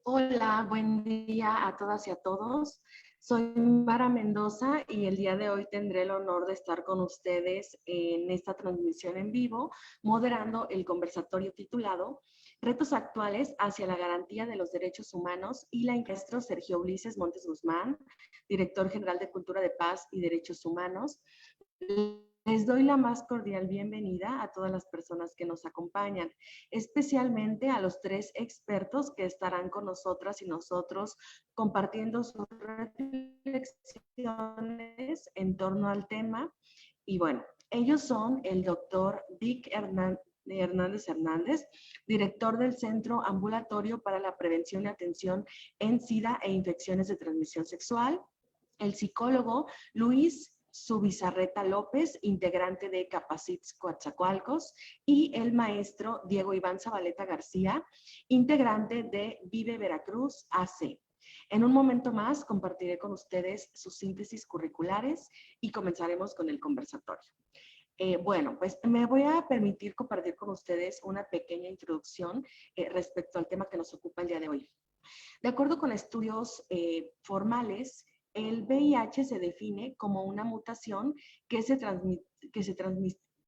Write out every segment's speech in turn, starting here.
Hola, buen día a todas y a todos. Soy Mara Mendoza y el día de hoy tendré el honor de estar con ustedes en esta transmisión en vivo, moderando el conversatorio titulado Retos actuales hacia la garantía de los derechos humanos y la maestro Sergio Ulises Montes Guzmán, director general de Cultura de Paz y Derechos Humanos. Les doy la más cordial bienvenida a todas las personas que nos acompañan, especialmente a los tres expertos que estarán con nosotras y nosotros compartiendo sus reflexiones en torno al tema. Y bueno, ellos son el doctor Vic Hernández, director del Centro Ambulatorio para la Prevención y Atención en SIDA e Infecciones de Transmisión Sexual, el psicólogo Luis Subizarreta López, integrante de Capacits Coatzacoalcos, y el maestro Diego Iván Zabaleta García, integrante de Vive Veracruz AC. En un momento más compartiré con ustedes sus síntesis curriculares y comenzaremos con el conversatorio. Bueno, pues me voy a permitir compartir con ustedes una pequeña introducción respecto al tema que nos ocupa el día de hoy. De acuerdo con estudios formales, el VIH se define como una mutación que se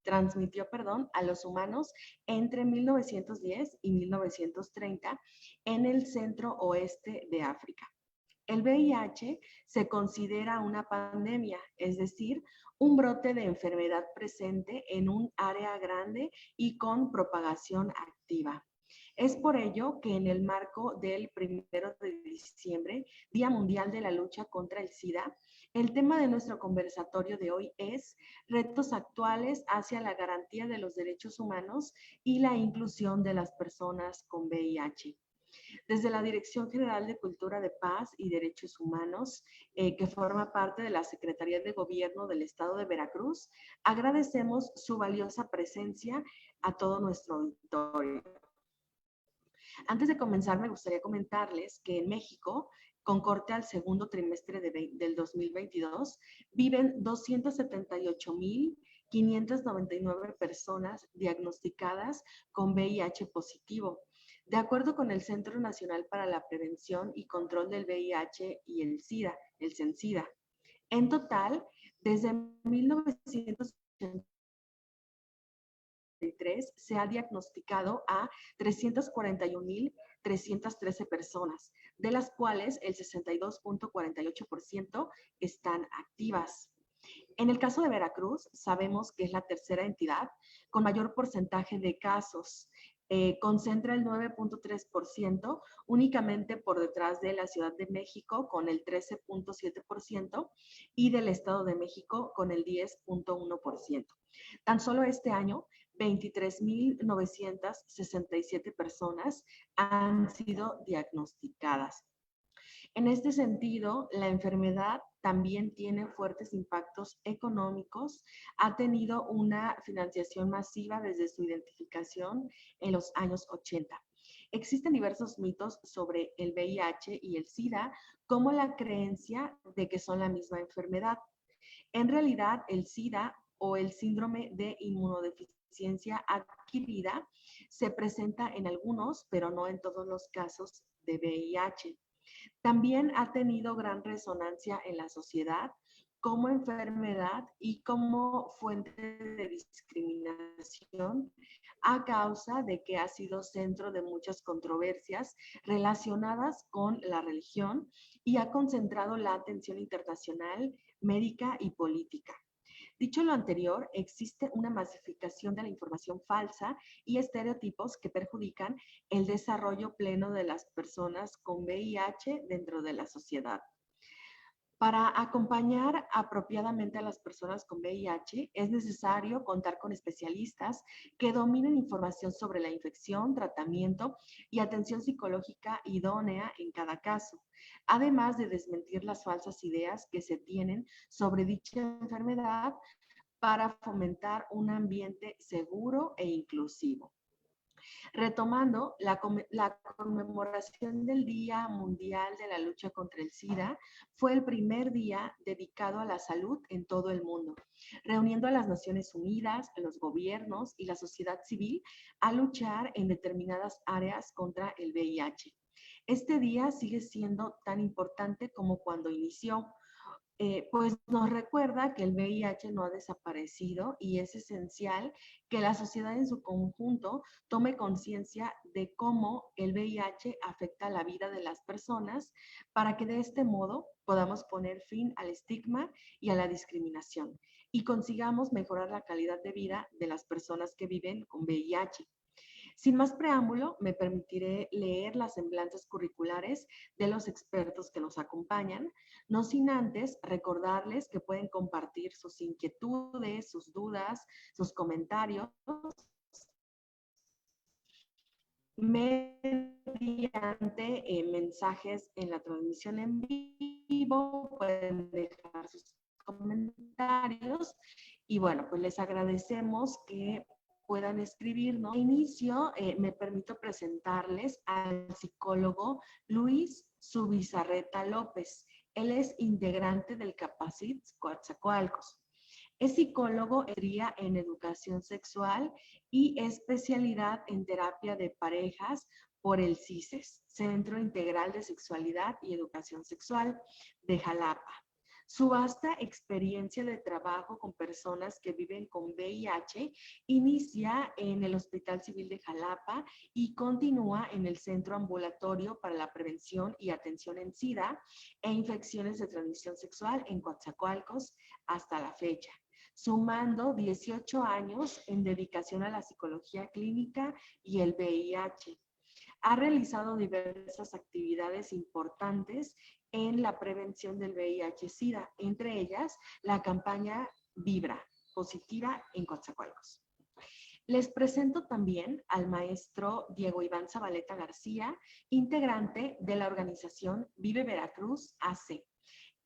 transmitió a los humanos entre 1910 y 1930 en el centro oeste de África. El VIH se considera una pandemia, es decir, un brote de enfermedad presente en un área grande y con propagación activa. Es por ello que en el marco del 1 de diciembre, Día Mundial de la Lucha contra el SIDA, el tema de nuestro conversatorio de hoy es retos actuales hacia la garantía de los derechos humanos y la inclusión de las personas con VIH. Desde la Dirección General de Cultura de Paz y Derechos Humanos, que forma parte de la Secretaría de Gobierno del Estado de Veracruz, agradecemos su valiosa presencia a todo nuestro auditorio. Antes de comenzar, me gustaría comentarles que en México, con corte al segundo trimestre del 2022, viven 278,599 personas diagnosticadas con VIH positivo. De acuerdo con el Centro Nacional para la Prevención y Control del VIH y el SIDA, el CENSIDA. En total, desde 1980 se ha diagnosticado a 341,313 personas, de las cuales el 62,48% están activas. En el caso de Veracruz, sabemos que es la tercera entidad con mayor porcentaje de casos. Concentra el 9,3%, únicamente por detrás de la Ciudad de México con el 13,7% y del Estado de México con el 10,1%. Tan solo este año, 23,967 personas han sido diagnosticadas. En este sentido, la enfermedad también tiene fuertes impactos económicos, ha tenido una financiación masiva desde su identificación en los años 80. Existen diversos mitos sobre el VIH y el SIDA, como la creencia de que son la misma enfermedad. En realidad, el SIDA o el síndrome de inmunodeficiencia adquirida se presenta en algunos, pero no en todos los casos de VIH. También ha tenido gran resonancia en la sociedad como enfermedad y como fuente de discriminación a causa de que ha sido centro de muchas controversias relacionadas con la religión y ha concentrado la atención internacional, médica y política. Dicho lo anterior, existe una masificación de la información falsa y estereotipos que perjudican el desarrollo pleno de las personas con VIH dentro de la sociedad. Para acompañar apropiadamente a las personas con VIH, es necesario contar con especialistas que dominen información sobre la infección, tratamiento y atención psicológica idónea en cada caso, además de desmentir las falsas ideas que se tienen sobre dicha enfermedad para fomentar un ambiente seguro e inclusivo. Retomando, la conmemoración del Día Mundial de la Lucha contra el SIDA fue el primer día dedicado a la salud en todo el mundo, reuniendo a las Naciones Unidas, a los gobiernos y la sociedad civil a luchar en determinadas áreas contra el VIH. Este día sigue siendo tan importante como cuando inició, pues nos recuerda que el VIH no ha desaparecido y es esencial que la sociedad en su conjunto tome conciencia de cómo el VIH afecta la vida de las personas para que de este modo podamos poner fin al estigma y a la discriminación y consigamos mejorar la calidad de vida de las personas que viven con VIH. Sin más preámbulo, me permitiré leer las semblanzas curriculares de los expertos que nos acompañan, no sin antes recordarles que pueden compartir sus inquietudes, sus dudas, sus comentarios mediante mensajes en la transmisión en vivo, pueden dejar sus comentarios y bueno, pues les agradecemos que puedan escribirnos. De inicio, me permito presentarles al psicólogo Luis Subizarreta López. Él es integrante del Capacit Coatzacoalcos. Es psicólogo en educación sexual y especialidad en terapia de parejas por el CISES, Centro Integral de Sexualidad y Educación Sexual de Jalapa. Su vasta experiencia de trabajo con personas que viven con VIH inicia en el Hospital Civil de Jalapa y continúa en el Centro Ambulatorio para la Prevención y Atención en SIDA e Infecciones de Transmisión Sexual en Coatzacoalcos hasta la fecha, sumando 18 años en dedicación a la psicología clínica y el VIH. Ha realizado diversas actividades importantes en la prevención del VIH-Sida, entre ellas la campaña Vibra, positiva en Coatzacoalcos. Les presento también al maestro Diego Iván Zabaleta García, integrante de la organización Vive Veracruz AC.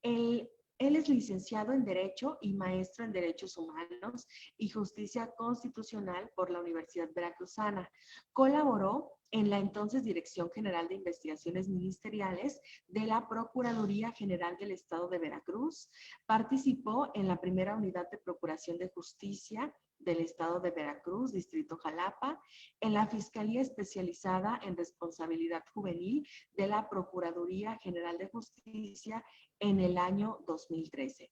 Él es licenciado en Derecho y maestro en Derechos Humanos y Justicia Constitucional por la Universidad Veracruzana. Colaboró en la entonces Dirección General de Investigaciones Ministeriales de la Procuraduría General del Estado de Veracruz. Participó en la primera unidad de Procuración de Justicia del Estado de Veracruz, Distrito Jalapa, en la Fiscalía Especializada en Responsabilidad Juvenil de la Procuraduría General de Justicia en el año 2013.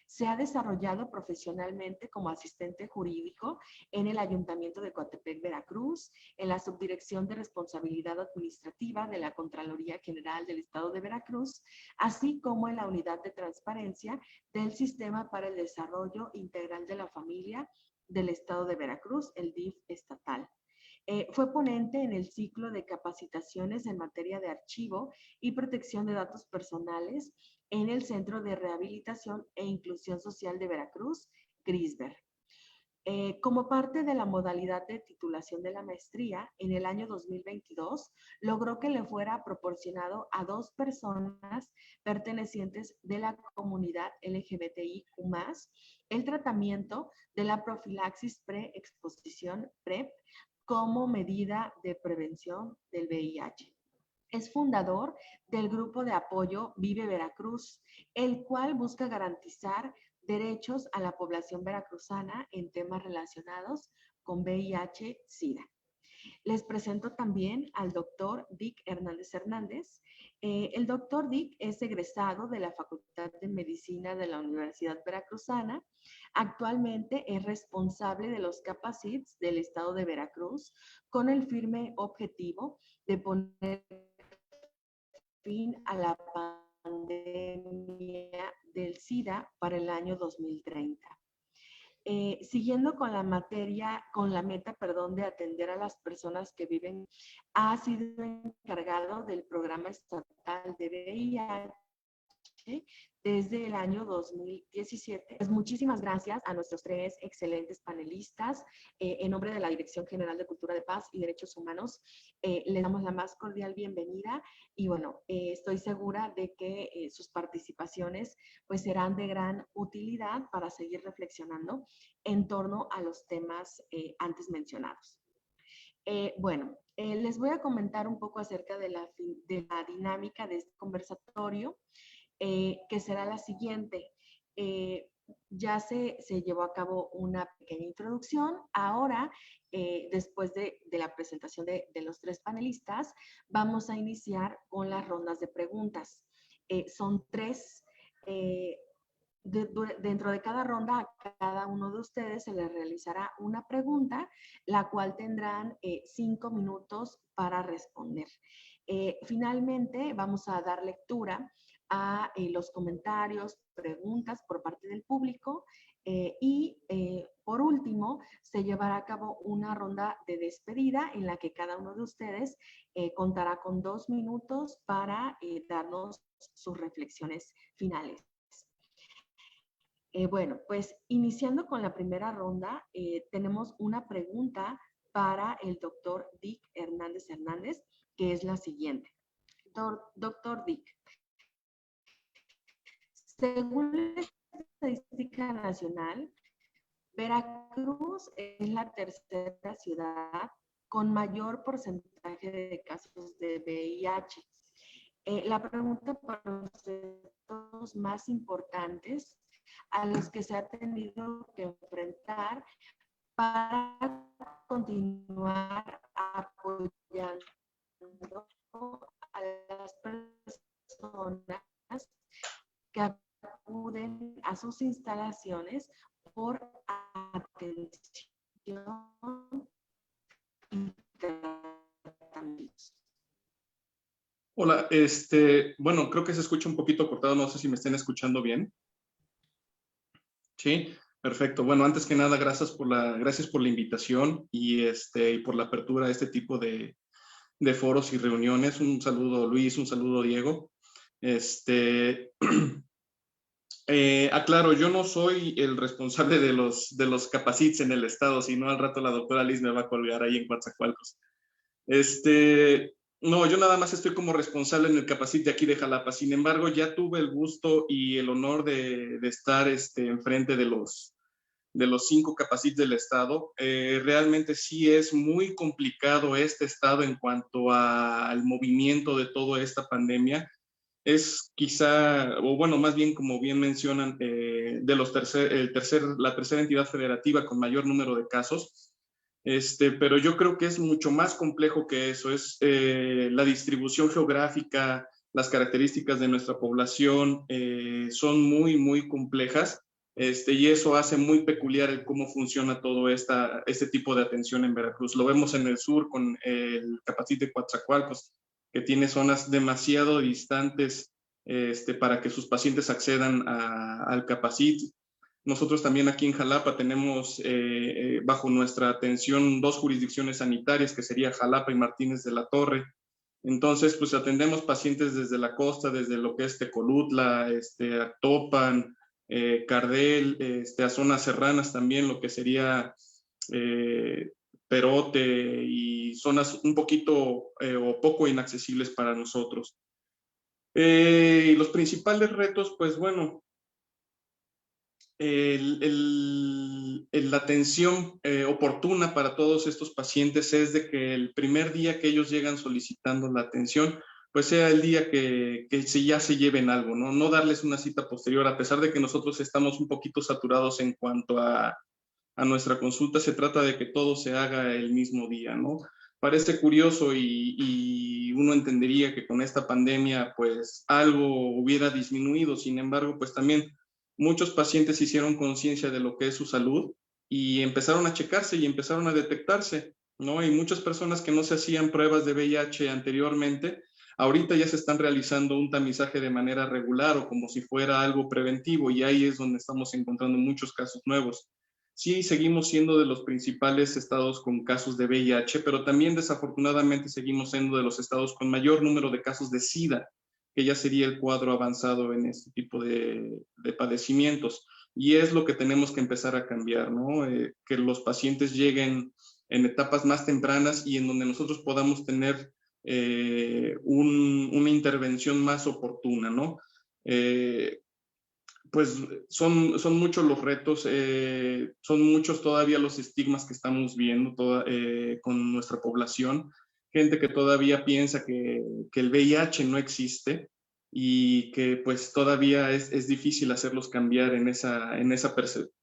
Se ha desarrollado profesionalmente como asistente jurídico en el Ayuntamiento de Coatepec, Veracruz, en la Subdirección de Responsabilidad Administrativa de la Contraloría General del Estado de Veracruz, así como en la Unidad de Transparencia del Sistema para el Desarrollo Integral de la Familia del Estado de Veracruz, el DIF estatal. Fue ponente en el ciclo de capacitaciones en materia de archivo y protección de datos personales en el Centro de Rehabilitación e Inclusión Social de Veracruz, CRISBER. Como parte de la modalidad de titulación de la maestría, en el año 2022 logró que le fuera proporcionado a 2 personas pertenecientes de la comunidad LGBTIQ+, el tratamiento de la profilaxis pre-exposición PrEP como medida de prevención del VIH. Es fundador del grupo de apoyo Vive Veracruz, el cual busca garantizar derechos a la población veracruzana en temas relacionados con VIH-Sida. Les presento también al doctor Dick Hernández Hernández. El doctor Dick es egresado de la Facultad de Medicina de la Universidad Veracruzana. Actualmente es responsable de los Capacits del Estado de Veracruz con el firme objetivo de poner fin a la pandemia del SIDA para el año 2030. Siguiendo con la meta, de atender a las personas que viven, ha sido encargado del programa estatal de VIH desde el año 2017. Pues muchísimas gracias a nuestros 3 excelentes panelistas. En nombre de la Dirección General de Cultura de Paz y Derechos Humanos, les damos la más cordial bienvenida y bueno, estoy segura de que sus participaciones pues serán de gran utilidad para seguir reflexionando en torno a los temas antes mencionados. Les voy a comentar un poco acerca de la dinámica de este conversatorio, que será la siguiente. ya se llevó a cabo una pequeña introducción. Ahora, después de la presentación de los tres panelistas, vamos a iniciar con las rondas de preguntas. Son tres. Dentro de cada ronda, a cada uno de ustedes se les realizará una pregunta, la cual tendrán 5 minutos para responder. Finalmente, vamos a dar lectura a los comentarios, preguntas por parte del público y por último se llevará a cabo una ronda de despedida en la que cada uno de ustedes contará con 2 minutos para darnos sus reflexiones finales. Bueno, pues iniciando con la primera ronda, tenemos una pregunta para el doctor Dick Hernández Hernández, que es la siguiente. Doctor Dick, según la Estadística Nacional, Veracruz es la tercera ciudad con mayor porcentaje de casos de VIH. La pregunta para los retos más importantes a los que se ha tenido que enfrentar para continuar apoyando a las personas que acuden a sus instalaciones por atención y tratamientos. Hola, bueno, creo que se escucha un poquito cortado, no sé si me estén escuchando bien. Sí, perfecto. Bueno, antes que nada, gracias por la invitación y por la apertura a este tipo de foros y reuniones. Un saludo, Luis, un saludo, Diego. Aclaro, yo no soy el responsable de los capacits en el estado, sino al rato la doctora Liz me va a colgar ahí en Coatzacoalcos. No, yo nada más estoy como responsable en el Capacit de aquí de Jalapa. Sin embargo, ya tuve el gusto y el honor de estar enfrente de los 5 Capacits del estado. Realmente sí es muy complicado este estado en cuanto al movimiento de toda esta pandemia. Es quizá, o bueno, más bien como bien mencionan, de la tercera entidad federativa con mayor número de casos. Pero yo creo que es mucho más complejo que eso, es la distribución geográfica, las características de nuestra población son muy, muy complejas, y eso hace muy peculiar el cómo funciona todo este tipo de atención en Veracruz. Lo vemos en el sur con el Capacit de Coatzacoalcos, que tiene zonas demasiado distantes para que sus pacientes accedan al Capacit. Nosotros también aquí en Jalapa tenemos bajo nuestra atención 2 jurisdicciones sanitarias, que sería Jalapa y Martínez de la Torre. Entonces, pues atendemos pacientes desde la costa, desde lo que es Tecolutla, Actopan, Cardel, a zonas serranas también, lo que sería Perote y zonas un poquito o poco inaccesibles para nosotros. Y los principales retos, pues bueno, la atención oportuna para todos estos pacientes es de que el primer día que ellos llegan solicitando la atención, pues sea el día que ya se lleven algo, ¿no? No darles una cita posterior, a pesar de que nosotros estamos un poquito saturados en cuanto a nuestra consulta, se trata de que todo se haga el mismo día, ¿no? Parece curioso y uno entendería que con esta pandemia, pues algo hubiera disminuido, sin embargo, pues también muchos pacientes hicieron conciencia de lo que es su salud y empezaron a checarse y empezaron a detectarse, ¿no? Y muchas personas que no se hacían pruebas de VIH anteriormente, ahorita ya se están realizando un tamizaje de manera regular o como si fuera algo preventivo, y ahí es donde estamos encontrando muchos casos nuevos. Sí, seguimos siendo de los principales estados con casos de VIH, pero también desafortunadamente seguimos siendo de los estados con mayor número de casos de SIDA, que ya sería el cuadro avanzado en este tipo de padecimientos. Y es lo que tenemos que empezar a cambiar, ¿no? Que los pacientes lleguen en etapas más tempranas y en donde nosotros podamos tener una intervención más oportuna, ¿no? Pues son muchos los retos, son muchos todavía los estigmas que estamos viendo con nuestra población, gente que todavía piensa que el VIH no existe, y que pues todavía es difícil hacerlos cambiar en esa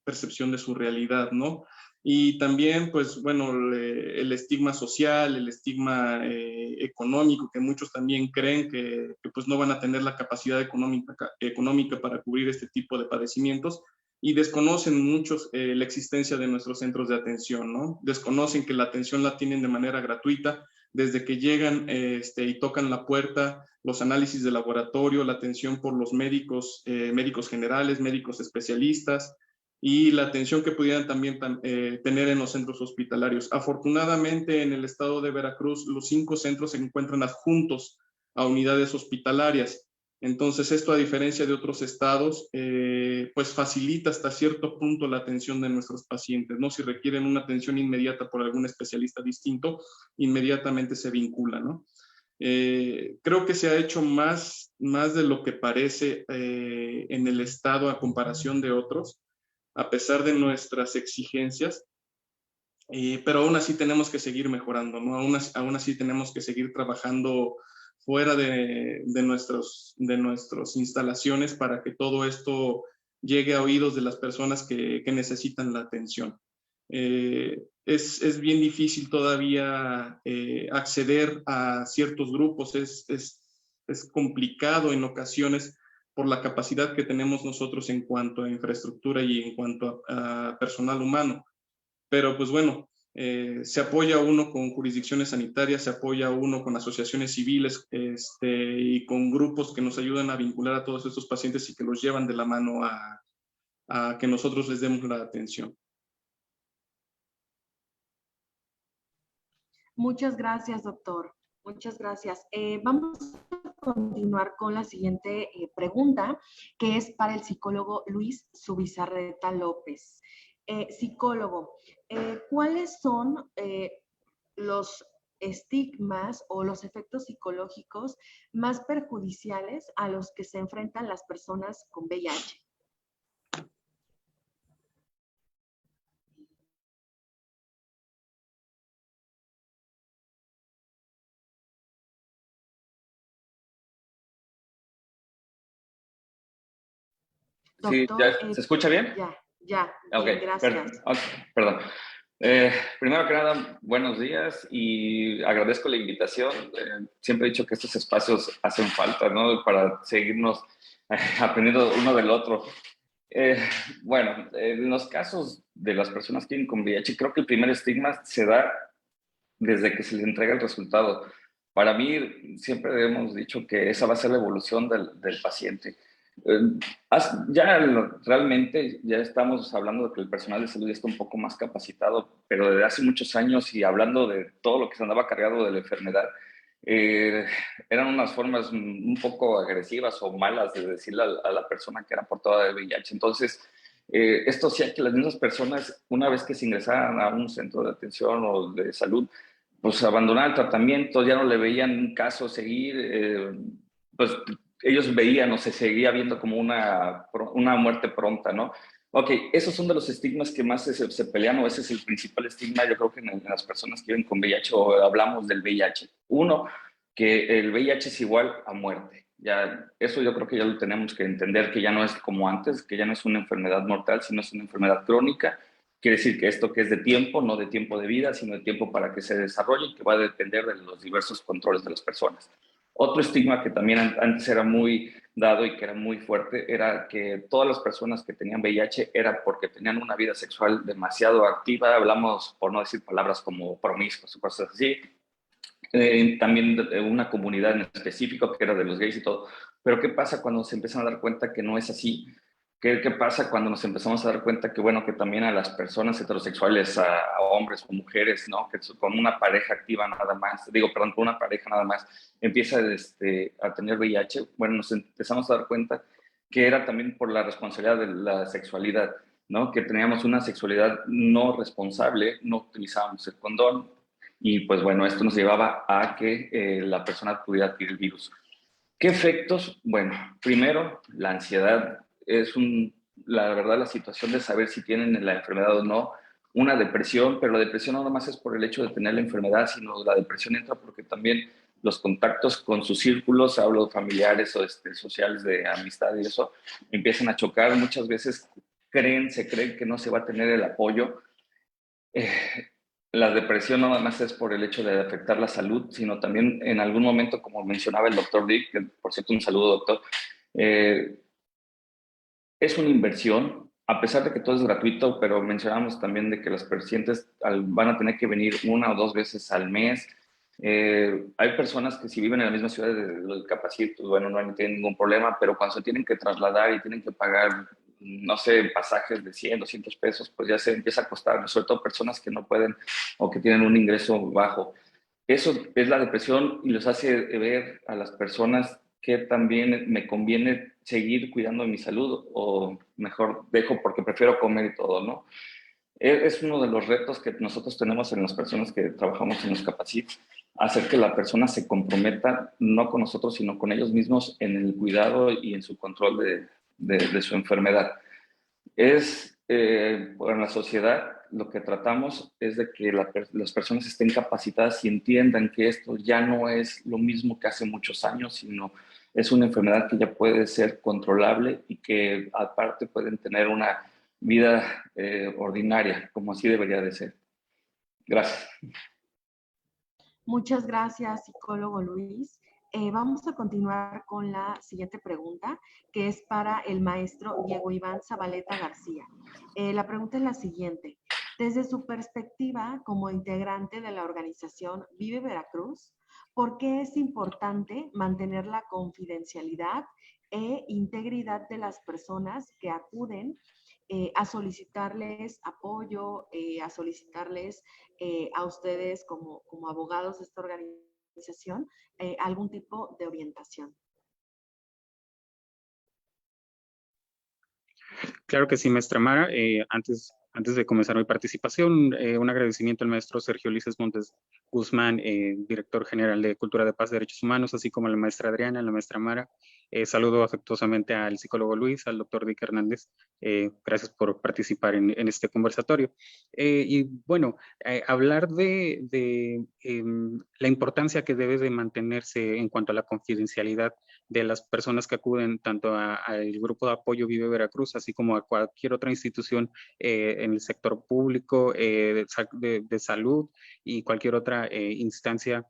percepción de su realidad, ¿no? Y también, pues bueno, el estigma social, el estigma económico, que muchos también creen que, pues no van a tener la capacidad económica para cubrir este tipo de padecimientos, y desconocen muchos la existencia de nuestros centros de atención, ¿no? Desconocen que la atención la tienen de manera gratuita desde que llegan y tocan la puerta, los análisis de laboratorio, la atención por los médicos, médicos generales, médicos especialistas, y la atención que pudieran también tener en los centros hospitalarios. Afortunadamente, en el estado de Veracruz, los 5 centros se encuentran adjuntos a unidades hospitalarias. Entonces, esto, a diferencia de otros estados, pues facilita hasta cierto punto la atención de nuestros pacientes, ¿no? Si requieren una atención inmediata por algún especialista distinto, inmediatamente se vincula, ¿no? Creo que se ha hecho más de lo que parece en el estado a comparación de otros, a pesar de nuestras exigencias, pero aún así tenemos que seguir mejorando, ¿no? Aún así tenemos que seguir trabajando fuera de nuestras instalaciones para que todo esto llegue a oídos de las personas que necesitan la atención. Es bien difícil todavía acceder a ciertos grupos, es complicado en ocasiones por la capacidad que tenemos nosotros en cuanto a infraestructura y en cuanto a personal humano. Pero pues bueno, se apoya uno con jurisdicciones sanitarias, se apoya uno con asociaciones civiles y con grupos que nos ayudan a vincular a todos estos pacientes y que los llevan de la mano a que nosotros les demos la atención. Muchas gracias, doctor. Muchas gracias. Vamos a continuar con la siguiente pregunta, que es para el psicólogo Luis Subizarreta López. Psicólogo, ¿cuáles son los estigmas o los efectos psicológicos más perjudiciales a los que se enfrentan las personas con VIH? Sí, Doctor, ¿se escucha bien? Ya, Okay, bien, gracias. perdón. Primero que nada, buenos días y agradezco la invitación. Siempre he dicho que estos espacios hacen falta, ¿no? Para seguirnos aprendiendo uno del otro. Bueno, en los casos de las personas que viven con VIH, creo que el primer estigma se da desde que se les entrega el resultado. Para mí, siempre hemos dicho que esa va a ser la evolución del paciente. Ya realmente ya estamos hablando de que el personal de salud ya está un poco más capacitado, pero desde hace muchos años y hablando de todo lo que se andaba cargado de la enfermedad, eran unas formas un poco agresivas o malas de decirle a la persona que era portadora de VIH. Entonces, esto hacía que las mismas personas, una vez que se ingresaran a un centro de atención o de salud, pues abandonar el tratamiento, ya no le veían un caso seguir, pues ellos veían o se seguía viendo como una muerte pronta, ¿no? Ok, esos son de los estigmas que más se pelean, o ese es el principal estigma, yo creo que en las personas que viven con VIH o hablamos del VIH. Uno, que el VIH es igual a muerte. Ya, eso yo creo que ya lo tenemos que entender, que ya no es como antes, que ya no es una enfermedad mortal, sino es una enfermedad crónica. Quiere decir que esto que es de tiempo, no de tiempo de vida, sino de tiempo para que se desarrolle y que va a depender de los diversos controles de las personas. Otro estigma que también antes era muy dado y que era muy fuerte era que todas las personas que tenían VIH era porque tenían una vida sexual demasiado activa. Hablamos, por no decir palabras como promiscuos o cosas así. También de una comunidad en específico que era de los gays y todo. Pero ¿qué pasa cuando se empiezan a dar cuenta que no es así? ¿Qué pasa cuando nos empezamos a dar cuenta que, bueno, que también a las personas heterosexuales, a hombres o mujeres, ¿no? Que con una pareja activa nada más, con una pareja nada más, empieza a tener VIH? Bueno, nos empezamos a dar cuenta que era también por la responsabilidad de la sexualidad, ¿no? Que teníamos una sexualidad no responsable, no utilizábamos el condón, y pues bueno, esto nos llevaba a que la persona pudiera adquirir el virus. ¿Qué efectos? Bueno, primero, la ansiedad es la verdad, la situación de saber si tienen la enfermedad o no, una depresión, pero la depresión no nada más es por el hecho de tener la enfermedad, sino la depresión entra porque también los contactos con sus círculos, hablo familiares o sociales de amistad y eso, empiezan a chocar. Muchas veces se creen que no se va a tener el apoyo. La depresión no nada más es por el hecho de afectar la salud, sino también en algún momento, como mencionaba el doctor Dick, que por cierto un saludo doctor, es una inversión, a pesar de que todo es gratuito, pero mencionamos también de que los pacientes van a tener que venir 1 o 2 veces al mes. Hay personas que si viven en la misma ciudad del Capacit, pues bueno, no tienen ningún problema, pero cuando se tienen que trasladar y tienen que pagar, no sé, pasajes de 100, 200 pesos, pues ya se empieza a costar, sobre todo personas que no pueden o que tienen un ingreso bajo. Eso es la depresión y los hace ver a las personas que también me conviene seguir cuidando de mi salud o mejor dejo porque prefiero comer y todo, ¿no? Es uno de los retos que nosotros tenemos en las personas que trabajamos en los Capacit, hacer que la persona se comprometa no con nosotros, sino con ellos mismos en el cuidado y en su control de su enfermedad. En la sociedad lo que tratamos es de que las personas estén capacitadas y entiendan que esto ya no es lo mismo que hace muchos años, sino es una enfermedad que ya puede ser controlable y que aparte pueden tener una vida ordinaria, como así debería de ser. Gracias. Muchas gracias, psicólogo Luis. Vamos a continuar con la siguiente pregunta, que es para el maestro Diego Iván Zabaleta García. La pregunta es la siguiente. Desde su perspectiva como integrante de la organización Vive Veracruz, ¿por qué es importante mantener la confidencialidad e integridad de las personas que acuden a solicitarles apoyo, a solicitarles a ustedes como abogados de esta organización algún tipo de orientación? Claro que sí, maestra Mara. Antes de comenzar mi participación, un agradecimiento al maestro Sergio Ulises Montes Guzmán, director general de Cultura de Paz y Derechos Humanos, así como a la maestra Adriana, a la maestra Mara. Saludo afectuosamente al psicólogo Luis, al doctor Dick Hernández. Gracias por participar en este conversatorio. Y bueno, hablar de la importancia que debe de mantenerse en cuanto a la confidencialidad de las personas que acuden tanto al grupo de apoyo Vive Veracruz, así como a cualquier otra institución en el sector público de salud y cualquier otra instancia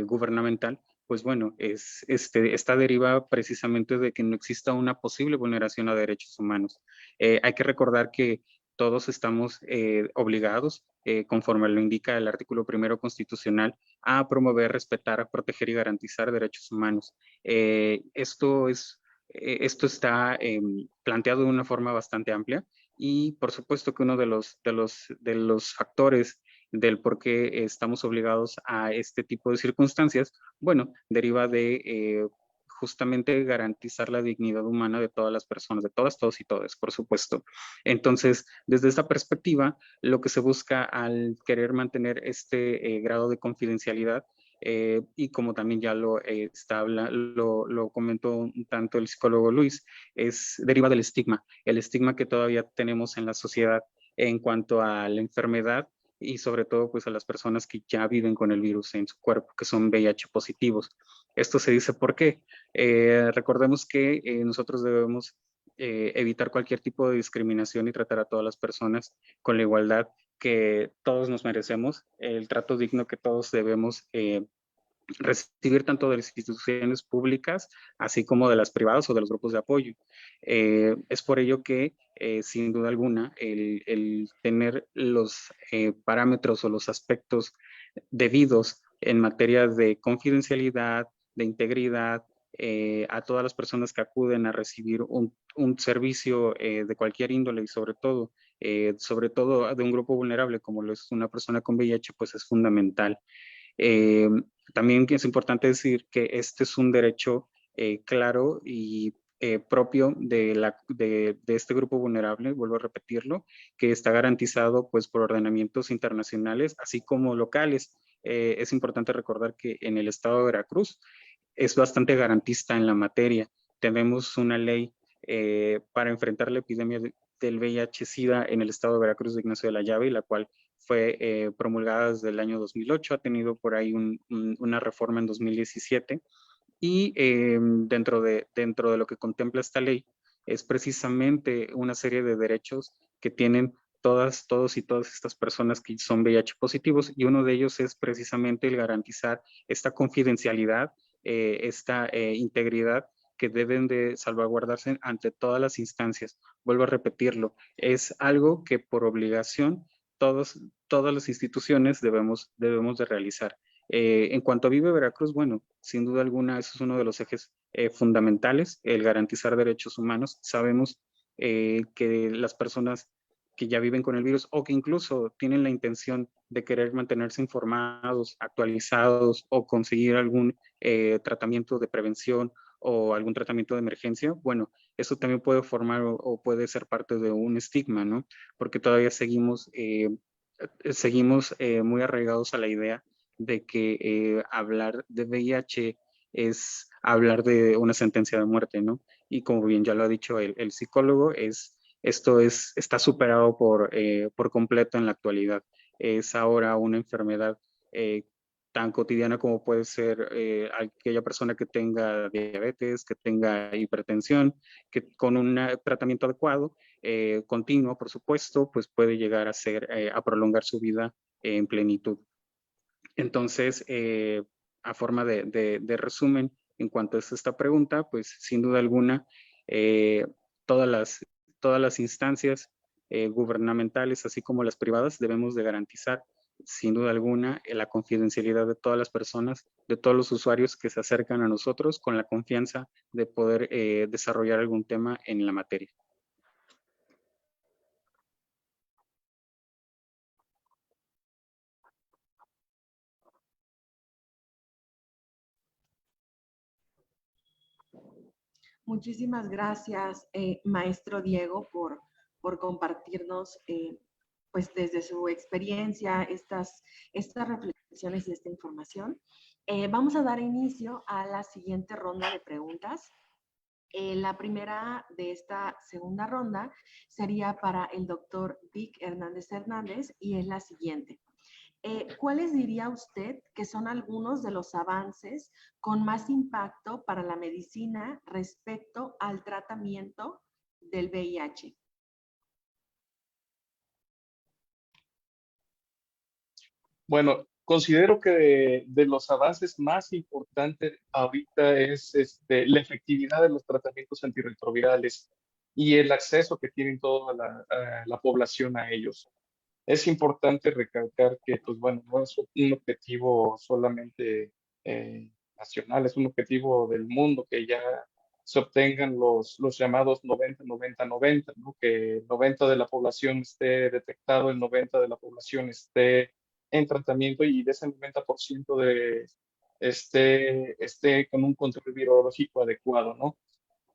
gubernamental, pues bueno, esta deriva precisamente de que no exista una posible vulneración a derechos humanos. Hay que recordar que todos estamos obligados, conforme lo indica el artículo 1 constitucional, a promover, respetar, proteger y garantizar derechos humanos. Esto está planteado de una forma bastante amplia y por supuesto que uno de los factores del por qué estamos obligados a este tipo de circunstancias, bueno, deriva de justamente garantizar la dignidad humana de todas las personas, de todas, todos y todas, por supuesto. Entonces, desde esta perspectiva, lo que se busca al querer mantener este grado de confidencialidad y como también ya lo comentó tanto el psicólogo Luis, deriva del estigma, el estigma que todavía tenemos en la sociedad en cuanto a la enfermedad y sobre todo pues a las personas que ya viven con el virus en su cuerpo, que son VIH positivos. Esto se dice ¿por qué? Recordemos que nosotros debemos evitar cualquier tipo de discriminación y tratar a todas las personas con la igualdad que todos nos merecemos, el trato digno que todos debemos recibir tanto de las instituciones públicas, así como de las privadas o de los grupos de apoyo. Es por ello que, sin duda alguna, el tener los parámetros o los aspectos debidos en materia de confidencialidad, de integridad, a todas las personas que acuden a recibir un servicio de cualquier índole y sobre todo de un grupo vulnerable como lo es una persona con VIH, pues es fundamental. También es importante decir que este es un derecho claro y propio de este grupo vulnerable, vuelvo a repetirlo, que está garantizado pues por ordenamientos internacionales, así como locales. Es importante recordar que en el estado de Veracruz es bastante garantista en la materia. Tenemos una ley para enfrentar la epidemia del VIH-Sida en el estado de Veracruz de Ignacio de la Llave, y la cual fue promulgada desde el año 2008, ha tenido por ahí una reforma en 2017 y dentro de lo que contempla esta ley es precisamente una serie de derechos que tienen todos y todas estas personas que son VIH positivos, y uno de ellos es precisamente el garantizar esta confidencialidad, esta integridad que deben de salvaguardarse ante todas las instancias. Vuelvo a repetirlo, es algo que por obligación todas las instituciones debemos de realizar. En cuanto a Vive Veracruz, bueno, sin duda alguna, eso es uno de los ejes fundamentales, el garantizar derechos humanos. Sabemos que las personas que ya viven con el virus o que incluso tienen la intención de querer mantenerse informados, actualizados o conseguir algún tratamiento de prevención o algún tratamiento de emergencia, bueno, eso también puede formar o puede ser parte de un estigma, ¿no? Porque todavía seguimos muy arraigados a la idea de que hablar de VIH es hablar de una sentencia de muerte, ¿no? Y como bien ya lo ha dicho el psicólogo, está superado por completo en la actualidad. Es ahora una enfermedad tan cotidiana como puede ser aquella persona que tenga diabetes, que tenga hipertensión, que con un tratamiento adecuado, continuo, por supuesto, pues puede llegar a prolongar su vida en plenitud. Entonces, a forma de resumen, en cuanto a esta pregunta, pues sin duda alguna, eh, todas las, todas las instancias gubernamentales, así como las privadas, debemos de garantizar, sin duda alguna, la confidencialidad de todas las personas, de todos los usuarios que se acercan a nosotros con la confianza de poder desarrollar algún tema en la materia. Muchísimas gracias, maestro Diego, por compartirnos, pues desde su experiencia, estas reflexiones y esta información. Vamos a dar inicio a la siguiente ronda de preguntas. La primera de esta segunda ronda sería para el doctor Vic Hernández Hernández y es la siguiente. ¿Cuáles diría usted que son algunos de los avances con más impacto para la medicina respecto al tratamiento del VIH? Bueno, considero que de los avances más importantes ahorita es la efectividad de los tratamientos antirretrovirales y el acceso que tienen toda la población a ellos. Es importante recalcar que, pues bueno, no es un objetivo solamente nacional, es un objetivo del mundo que ya se obtengan los llamados 90-90-90, ¿no? Que el 90 de la población esté detectado, el 90 de la población esté en tratamiento y de ese 90% esté con un control virológico adecuado, ¿no?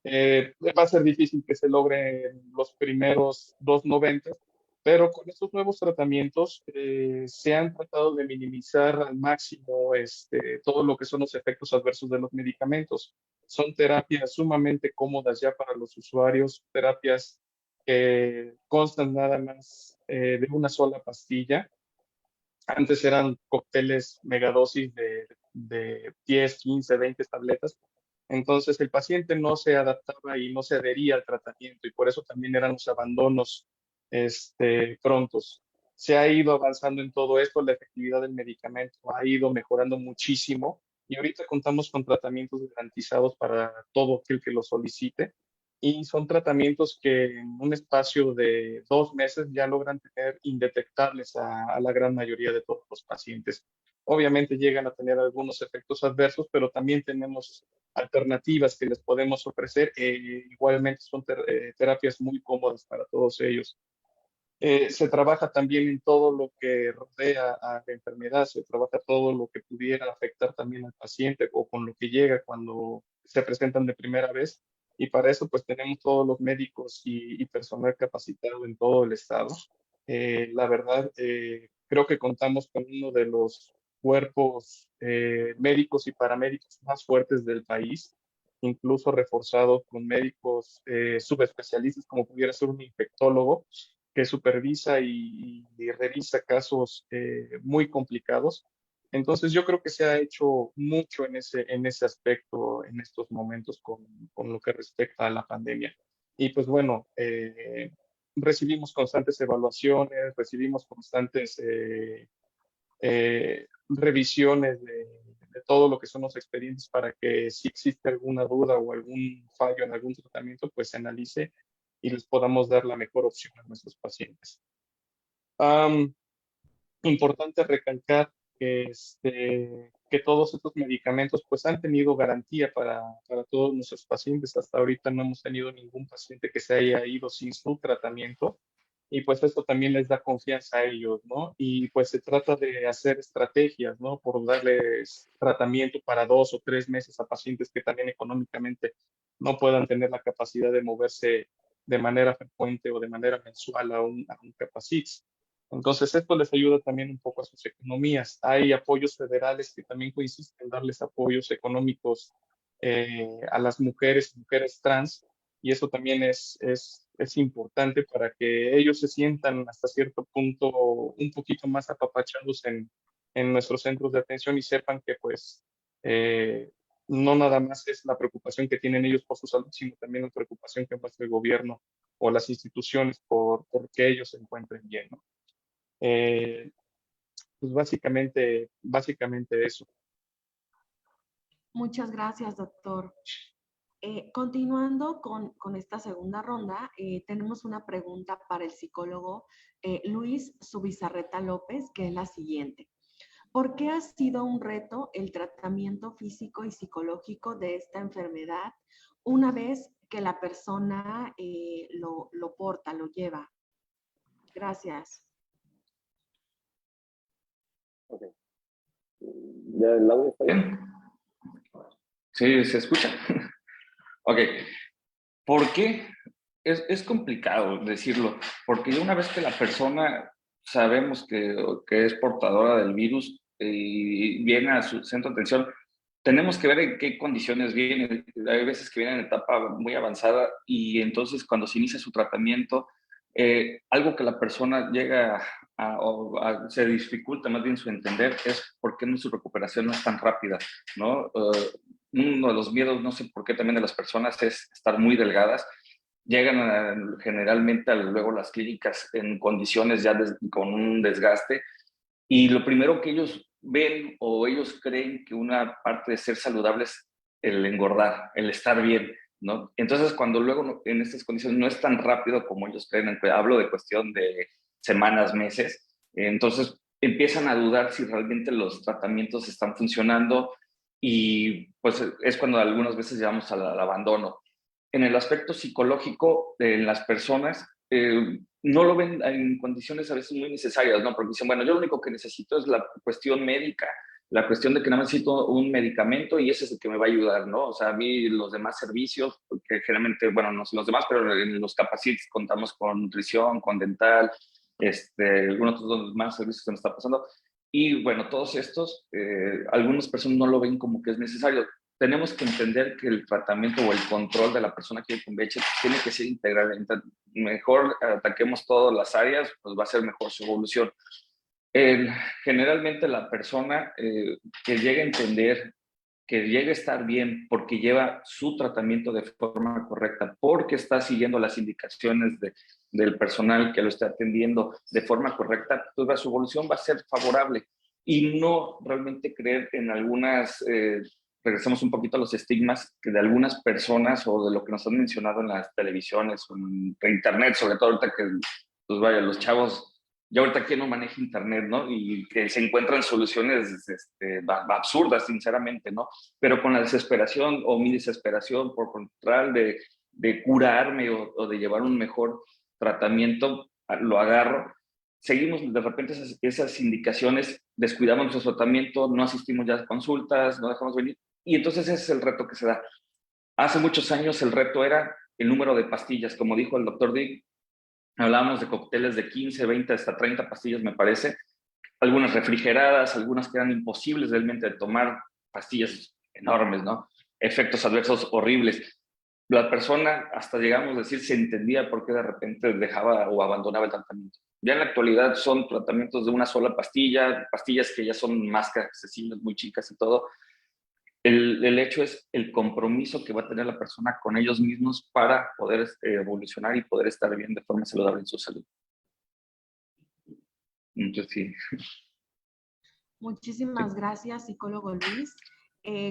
Va a ser difícil que se logre los primeros 290, pero con estos nuevos tratamientos se han tratado de minimizar al máximo todo lo que son los efectos adversos de los medicamentos. Son terapias sumamente cómodas ya para los usuarios, terapias que constan nada más de una sola pastilla. Antes eran cócteles megadosis de 10, 15, 20 tabletas. Entonces el paciente no se adaptaba y no se adhería al tratamiento y por eso también eran los abandonos prontos. Se ha ido avanzando en todo esto, la efectividad del medicamento ha ido mejorando muchísimo y ahorita contamos con tratamientos garantizados para todo aquel que lo solicite y son tratamientos que en un espacio de 2 meses ya logran tener indetectables a la gran mayoría de todos los pacientes. Obviamente llegan a tener algunos efectos adversos, pero también tenemos alternativas que les podemos ofrecer. Igualmente son terapias muy cómodas para todos ellos. Se trabaja también en todo lo que rodea a la enfermedad, se trabaja todo lo que pudiera afectar también al paciente o con lo que llega cuando se presentan de primera vez. Y para eso pues tenemos todos los médicos y personal capacitado en todo el estado. La verdad, creo que contamos con uno de los cuerpos médicos y paramédicos más fuertes del país, incluso reforzado con médicos subespecialistas como pudiera ser un infectólogo que supervisa y revisa casos muy complicados. Entonces yo creo que se ha hecho mucho en ese aspecto en estos momentos con lo que respecta a la pandemia. Y pues bueno, recibimos constantes evaluaciones, recibimos constantes revisiones de todo lo que son los expedientes para que si existe alguna duda o algún fallo en algún tratamiento, pues se analice y les podamos dar la mejor opción a nuestros pacientes. Importante recalcar que todos estos medicamentos pues han tenido garantía para todos nuestros pacientes. Hasta ahorita no hemos tenido ningún paciente que se haya ido sin su tratamiento y pues esto también les da confianza a ellos, ¿no? Y pues se trata de hacer estrategias, ¿no? Por darles tratamiento para 2 o 3 meses a pacientes que también económicamente no puedan tener la capacidad de moverse de manera frecuente o de manera mensual a un Capacit. Entonces, esto les ayuda también un poco a sus economías. Hay apoyos federales que también consisten en darles apoyos económicos a las mujeres trans, y eso también es importante para que ellos se sientan hasta cierto punto un poquito más apapachados en nuestros centros de atención y sepan que pues no nada más es la preocupación que tienen ellos por su salud, sino también la preocupación que muestra el gobierno o las instituciones por que ellos se encuentren bien, ¿no? Pues básicamente eso. Muchas gracias, doctor. Continuando con esta segunda ronda, tenemos una pregunta para el psicólogo Luis Subizarreta López, que es la siguiente. ¿Por qué ha sido un reto el tratamiento físico y psicológico de esta enfermedad una vez que la persona lo porta, lo lleva? Gracias. Okay. ¿Ya el audio está bien? Sí, ¿se escucha? Ok. ¿Por qué? Es complicado decirlo, porque una vez que la persona sabemos que es portadora del virus y viene a su centro de atención, tenemos que ver en qué condiciones viene. Hay veces que viene en etapa muy avanzada y entonces cuando se inicia su tratamiento, algo que la persona llega se dificulta más bien su entender es por qué su recuperación no es tan rápida, ¿no? Uno de los miedos, no sé por qué también de las personas, es estar muy delgadas. Llegan generalmente luego las clínicas en condiciones ya con un desgaste y lo primero que ellos ven o ellos creen que una parte de ser saludable es el engordar, el estar bien, ¿no? Entonces, cuando luego en estas condiciones no es tan rápido como ellos creen, hablo de cuestión de semanas, meses, entonces empiezan a dudar si realmente los tratamientos están funcionando y pues es cuando algunas veces llegamos al abandono. En el aspecto psicológico, en las personas no lo ven en condiciones a veces muy necesarias, ¿no? Porque dicen, bueno, yo lo único que necesito es la cuestión médica, la cuestión de que nada más necesito un medicamento y ese es el que me va a ayudar, ¿no? O sea, a mí los demás servicios, porque generalmente, bueno, no son los demás, pero en los Capacits contamos con nutrición, con dental, algunos otros más servicios que nos está pasando. Y bueno, todos estos, algunas personas no lo ven como que es necesario. Tenemos que entender que el tratamiento o el control de la persona que vive con VIH tiene que ser integral. Mejor ataquemos todas las áreas, pues va a ser mejor su evolución. Generalmente la persona que llegue a entender, que llegue a estar bien porque lleva su tratamiento de forma correcta, porque está siguiendo las indicaciones del personal que lo está atendiendo de forma correcta, pues su evolución va a ser favorable y no realmente creer en algunas, regresamos un poquito a los estigmas que de algunas personas o de lo que nos han mencionado en las televisiones o en internet, sobre todo ahorita que, pues vaya, los chavos ya ahorita quién no maneja internet, ¿no? Y que se encuentran soluciones absurdas, sinceramente, ¿no? Pero con la desesperación o mi desesperación por control de curarme o de llevar un mejor tratamiento, lo agarro. Seguimos de repente esas indicaciones, descuidamos nuestro tratamiento, no asistimos ya a consultas, no dejamos venir. Y entonces ese es el reto que se da. Hace muchos años el reto era el número de pastillas, como dijo el doctor Dick. Hablábamos de cócteles de 15, 20, hasta 30 pastillas, me parece. Algunas refrigeradas, algunas que eran imposibles realmente de tomar, pastillas enormes, ¿no? Efectos adversos horribles. la persona, hasta llegamos a decir, se entendía por qué de repente dejaba o abandonaba el tratamiento. Ya en la actualidad son tratamientos de una sola pastilla, pastillas que ya son más que accesibles, muy chicas y todo. El hecho es el compromiso que va a tener la persona con ellos mismos para poder evolucionar y poder estar bien de forma saludable en su salud. Entonces, sí. Muchísimas gracias, psicólogo Luis.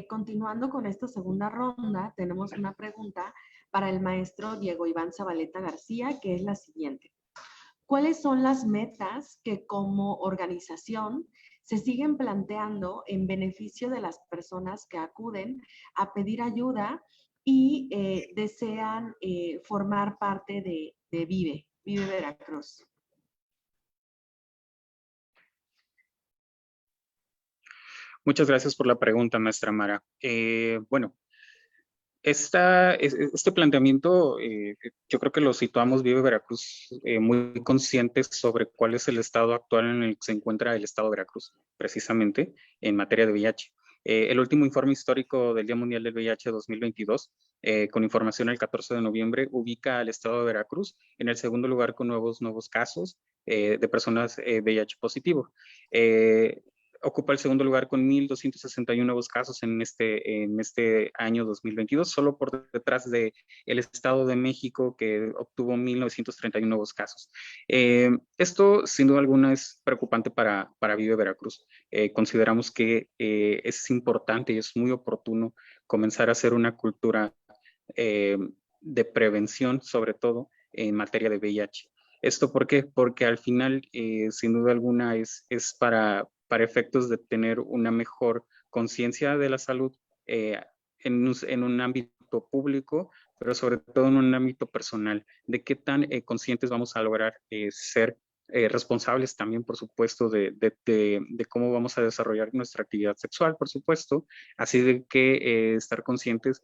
Continuando con esta segunda ronda, tenemos una pregunta para el maestro Diego Iván Zabaleta García, que es la siguiente. ¿Cuáles son las metas que como organización se siguen planteando en beneficio de las personas que acuden a pedir ayuda y desean formar parte de Vive Veracruz? Muchas gracias por la pregunta, maestra Mara. Bueno, este planteamiento, yo creo que lo situamos Vive Veracruz muy conscientes sobre cuál es el estado actual en el que se encuentra el estado de Veracruz, precisamente en materia de VIH. El último informe histórico del Día Mundial del VIH 2022, con información el 14 de noviembre, ubica al estado de Veracruz en el segundo lugar con nuevos casos de personas VIH positivo. Ocupa el segundo lugar con 1,261 nuevos casos en este año 2022, solo por detrás del Estado de México, que obtuvo 1,931 nuevos casos. Esto, sin duda alguna, es preocupante para Vive Veracruz. Consideramos que es importante y es muy oportuno comenzar a hacer una cultura de prevención, sobre todo en materia de VIH. ¿Esto por qué? Porque al final, sin duda alguna, es para efectos de tener una mejor conciencia de la salud en un ámbito público, pero sobre todo en un ámbito personal, de qué tan conscientes vamos a lograr ser responsables también, por supuesto, de cómo vamos a desarrollar nuestra actividad sexual, por supuesto, así de que estar conscientes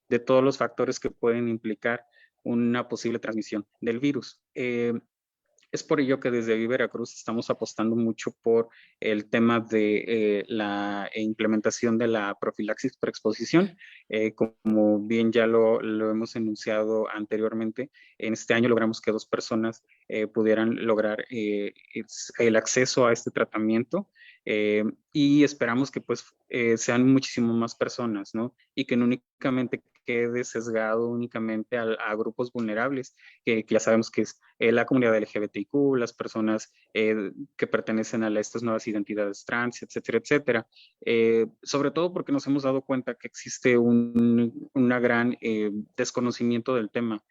de todos los factores que pueden implicar una posible transmisión del virus. Es por ello que desde Vive Veracruz estamos apostando mucho por el tema de la implementación de la profilaxis por exposición. Como bien ya lo hemos enunciado anteriormente, en este año logramos que 2 personas pudieran lograr el acceso a este tratamiento y esperamos que pues sean muchísimo más personas, ¿no? Y que no únicamente quede sesgado únicamente a grupos vulnerables, que ya sabemos que es la comunidad LGBTIQ, las personas que pertenecen a estas nuevas identidades trans, etcétera, etcétera. Sobre todo porque nos hemos dado cuenta que existe una gran desconocimiento del tema.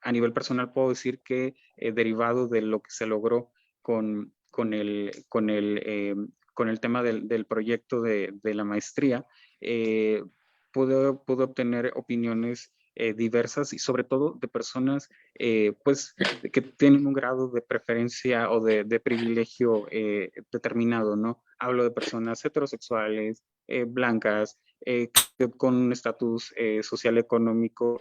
A nivel personal puedo decir que derivado de lo que se logró con el tema del proyecto de la maestría, pude obtener opiniones diversas y sobre todo de personas pues que tienen un grado de preferencia o de privilegio determinado, ¿no? Hablo de personas heterosexuales, blancas, con un estatus social económico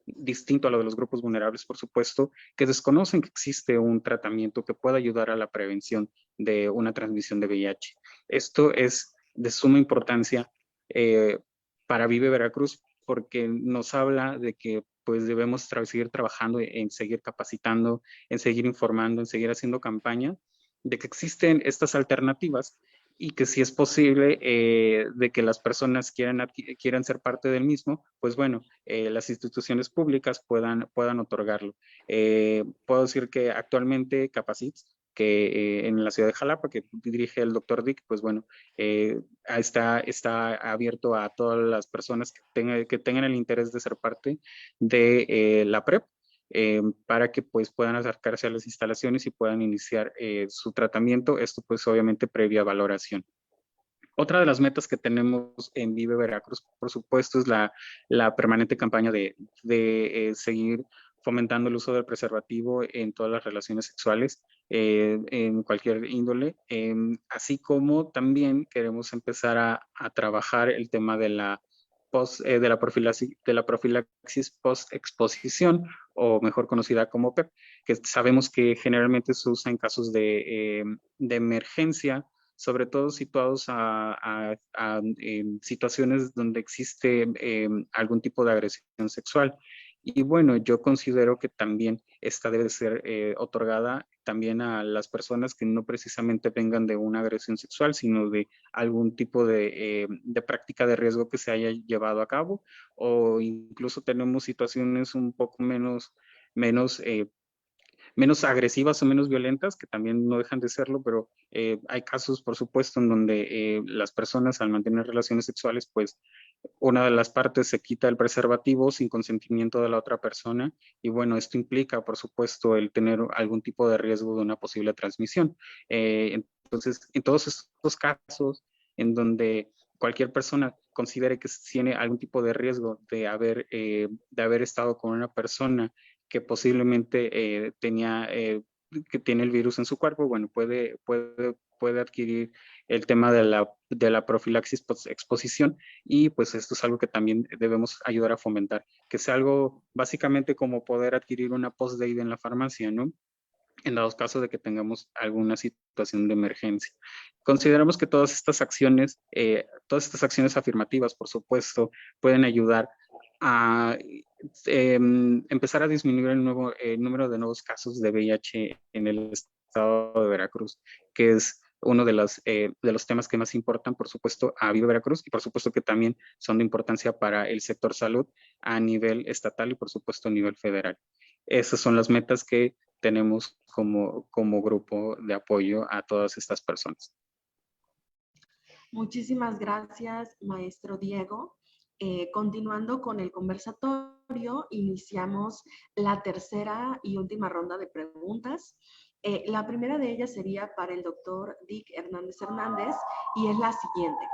distinto a lo de los grupos vulnerables, por supuesto, que desconocen que existe un tratamiento que pueda ayudar a la prevención de una transmisión de VIH. Esto es de suma importancia para Vive Veracruz porque nos habla de que pues debemos seguir trabajando en seguir capacitando, en seguir informando, en seguir haciendo campaña, de que existen estas alternativas y que si es posible de que las personas quieran ser parte del mismo, pues bueno, las instituciones públicas puedan otorgarlo. Puedo decir que actualmente Capacit, que en la ciudad de Jalapa, que dirige el doctor Dick, pues bueno, está abierto a todas las personas que tengan el interés de ser parte de la PrEP, para que pues puedan acercarse a las instalaciones y puedan iniciar su tratamiento, esto pues obviamente previa valoración. Otra de las metas que tenemos en Vive Veracruz, por supuesto, es la permanente campaña de seguir fomentando el uso del preservativo en todas las relaciones sexuales, en cualquier índole, así como también queremos empezar a trabajar el tema de la profilaxis post-exposición, o mejor conocida como PEP, que sabemos que generalmente se usa en casos de emergencia, sobre todo situados en situaciones donde existe algún tipo de agresión sexual. Y bueno, yo considero que también esta debe ser otorgada también a las personas que no precisamente vengan de una agresión sexual, sino de algún tipo de práctica de riesgo que se haya llevado a cabo, o incluso tenemos situaciones un poco menos menos agresivas o menos violentas, que también no dejan de serlo, pero hay casos, por supuesto, en donde las personas al mantener relaciones sexuales, pues una de las partes se quita el preservativo sin consentimiento de la otra persona y bueno, esto implica, por supuesto, el tener algún tipo de riesgo de una posible transmisión. Entonces, en todos estos casos en donde cualquier persona considere que tiene algún tipo de riesgo de haber estado con una persona que posiblemente que tiene el virus en su cuerpo, bueno, puede adquirir el tema de la profilaxis post-exposición y pues esto es algo que también debemos ayudar a fomentar, que sea algo básicamente como poder adquirir una post-aid en la farmacia, ¿no? En dado caso de que tengamos alguna situación de emergencia. Consideramos que todas estas acciones afirmativas, por supuesto, pueden ayudar a empezar a disminuir el número de nuevos casos de VIH en el estado de Veracruz, que es uno de los temas que más importan, por supuesto, a Viva Veracruz y por supuesto que también son de importancia para el sector salud a nivel estatal y por supuesto a nivel federal. Esas son las metas que tenemos como grupo de apoyo a todas estas personas. Muchísimas gracias, maestro Diego. Continuando con el conversatorio, iniciamos la tercera y última ronda de preguntas. La primera de ellas sería para el doctor Dick Hernández Hernández y es la siguiente.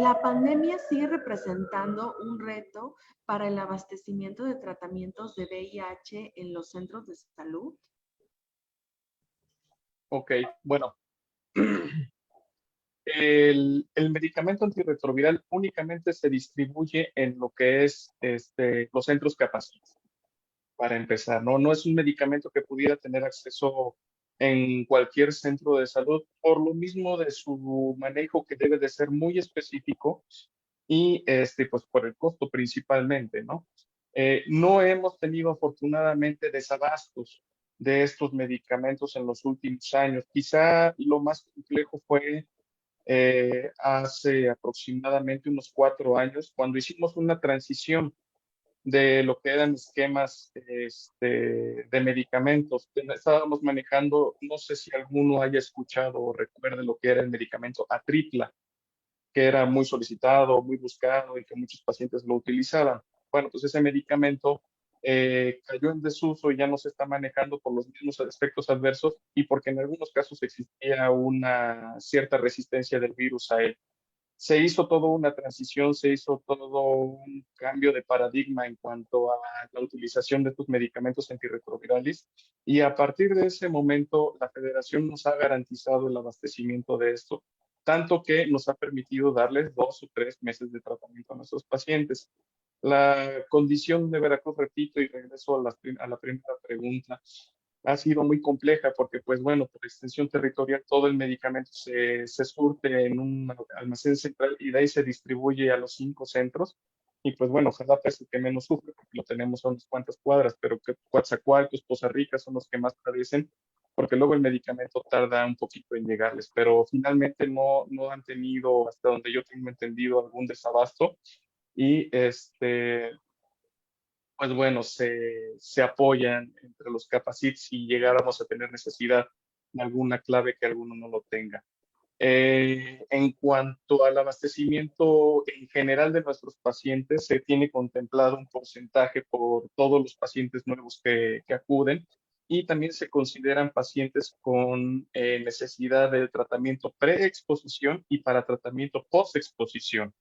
¿La pandemia sigue representando un reto para el abastecimiento de tratamientos de VIH en los centros de salud? Ok, bueno. El medicamento antirretroviral únicamente se distribuye en lo que es los centros capaces, para empezar, ¿no? No es un medicamento que pudiera tener acceso en cualquier centro de salud, por lo mismo de su manejo que debe de ser muy específico y pues por el costo principalmente, ¿no? No hemos tenido afortunadamente desabastos de estos medicamentos en los últimos años. Quizá lo más complejo fue hace aproximadamente unos 4 años, cuando hicimos una transición de lo que eran esquemas de medicamentos. Estábamos manejando, no sé si alguno haya escuchado o recuerde lo que era el medicamento Atripla, que era muy solicitado, muy buscado y que muchos pacientes lo utilizaban. Bueno, pues ese medicamento cayó en desuso y ya no se está manejando por los mismos aspectos adversos y porque en algunos casos existía una cierta resistencia del virus a él. Se hizo toda una transición, se hizo todo un cambio de paradigma en cuanto a la utilización de estos medicamentos antirretrovirales y a partir de ese momento la federación nos ha garantizado el abastecimiento de esto, tanto que nos ha permitido darles 2 o 3 meses de tratamiento a nuestros pacientes. La condición de Veracruz, repito, y regreso a la primera pregunta, ha sido muy compleja porque, pues bueno, por extensión territorial todo el medicamento se surte en un almacén central y de ahí se distribuye a los 5 centros. Y pues bueno, ojalá pues el que menos sufre porque lo tenemos a unas cuantas cuadras, pero que Coatzacoalcos, Poza Rica son los que más padecen porque luego el medicamento tarda un poquito en llegarles, pero finalmente no han tenido, hasta donde yo tengo entendido, algún desabasto y pues bueno, se apoyan entre los capacit si llegáramos a tener necesidad de alguna clave que alguno no lo tenga. En cuanto al abastecimiento en general de nuestros pacientes, se tiene contemplado un porcentaje por todos los pacientes nuevos que acuden y también se consideran pacientes con necesidad de tratamiento pre-exposición y para tratamiento post-exposición,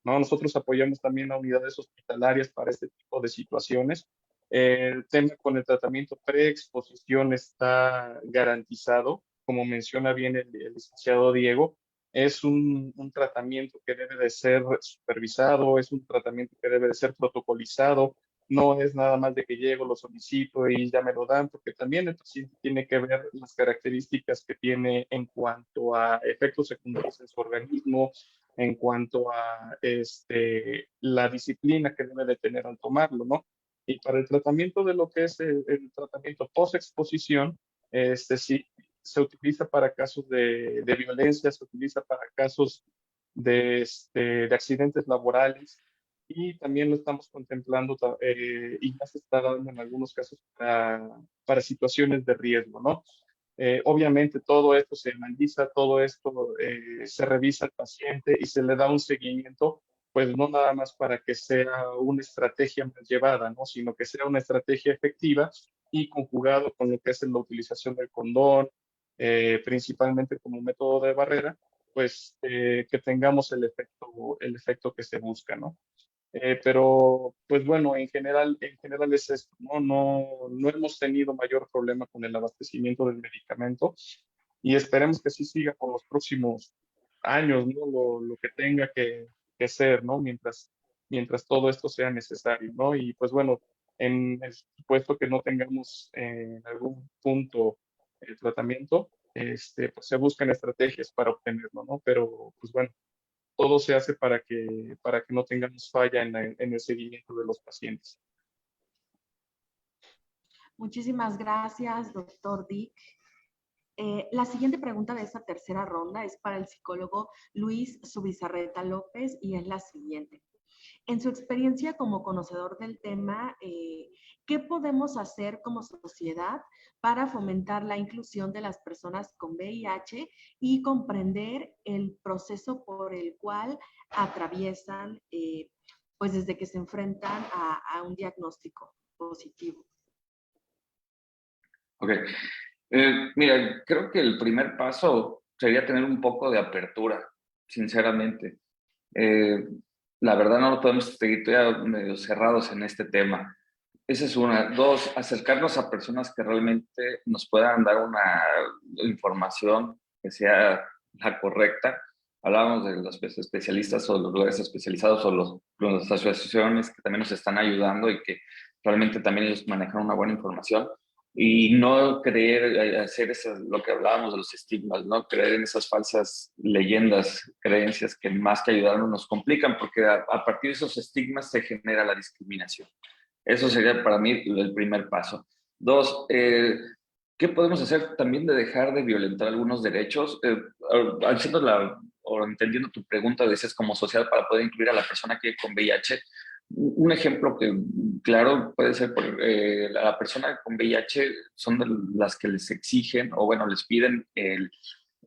¿no? Nosotros apoyamos también a unidades hospitalarias para este tipo de situaciones. El tema con el tratamiento pre-exposición está garantizado, como menciona bien el licenciado Diego, es un tratamiento que debe de ser supervisado, es un tratamiento que debe de ser protocolizado, no es nada más de que llego, lo solicito y ya me lo dan, porque también el paciente tiene que ver las características que tiene en cuanto a efectos secundarios en su organismo, en cuanto a la disciplina que debe de tener al tomarlo, ¿no? Y para el tratamiento de lo que es el tratamiento post-exposición, sí, se utiliza para casos de violencia, se utiliza para casos de accidentes laborales y también lo estamos contemplando y ya se está dando en algunos casos para situaciones de riesgo, ¿no? Obviamente todo esto se analiza, todo esto se revisa al paciente y se le da un seguimiento, pues no nada más para que sea una estrategia más llevada, ¿no? Sino que sea una estrategia efectiva y conjugado con lo que es la utilización del condón, principalmente como método de barrera, pues que tengamos el efecto que se busca, ¿no? Pero, pues bueno, en general es esto, ¿no? No hemos tenido mayor problema con el abastecimiento del medicamento y esperemos que sí siga por los próximos años, ¿no? Lo que tenga que ser, ¿no? Mientras todo esto sea necesario, ¿no? Y pues bueno, en el supuesto que no tengamos en algún punto el tratamiento, pues se buscan estrategias para obtenerlo, ¿no? Pero, pues bueno, todo se hace para que no tengamos falla en el seguimiento de los pacientes. Muchísimas gracias, doctor Dick. La siguiente pregunta de esta tercera ronda es para el psicólogo Luis Subizarreta López y es la siguiente. En su experiencia como conocedor del tema, ¿qué podemos hacer como sociedad para fomentar la inclusión de las personas con VIH y comprender el proceso por el cual atraviesan, pues desde que se enfrentan a un diagnóstico positivo? Ok. Mira, creo que el primer paso sería tener un poco de apertura, sinceramente. Eh, la verdad no lo podemos seguir todavía medio cerrados en este tema. Esa es una. Dos, acercarnos a personas que realmente nos puedan dar una información que sea la correcta. Hablábamos de los especialistas o los lugares especializados o las asociaciones que también nos están ayudando y que realmente también ellos manejan una buena información. Y no creer, hacer eso, lo que hablábamos de los estigmas, no creer en esas falsas leyendas, creencias que más que ayudarnos nos complican, porque a partir de esos estigmas se genera la discriminación. Eso sería para mí el primer paso. Dos, ¿qué podemos hacer también de dejar de violentar algunos derechos? O entendiendo tu pregunta, decías como social para poder incluir a la persona que con VIH. Un ejemplo que, claro, puede ser la persona con VIH son de las que les exigen o, bueno, les piden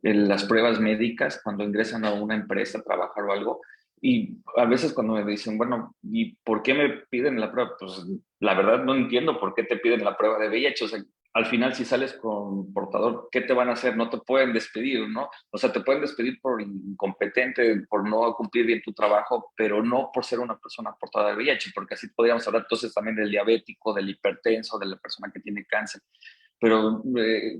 las pruebas médicas cuando ingresan a una empresa a trabajar o algo. Y a veces cuando me dicen, bueno, ¿y por qué me piden la prueba? Pues la verdad no entiendo por qué te piden la prueba de VIH. O sea, al final si sales con portador, ¿qué te van a hacer? No te pueden despedir, ¿no? O sea, te pueden despedir por incompetente, por no cumplir bien tu trabajo, pero no por ser una persona portadora de VIH, porque así podríamos hablar entonces también del diabético, del hipertenso, de la persona que tiene cáncer. Pero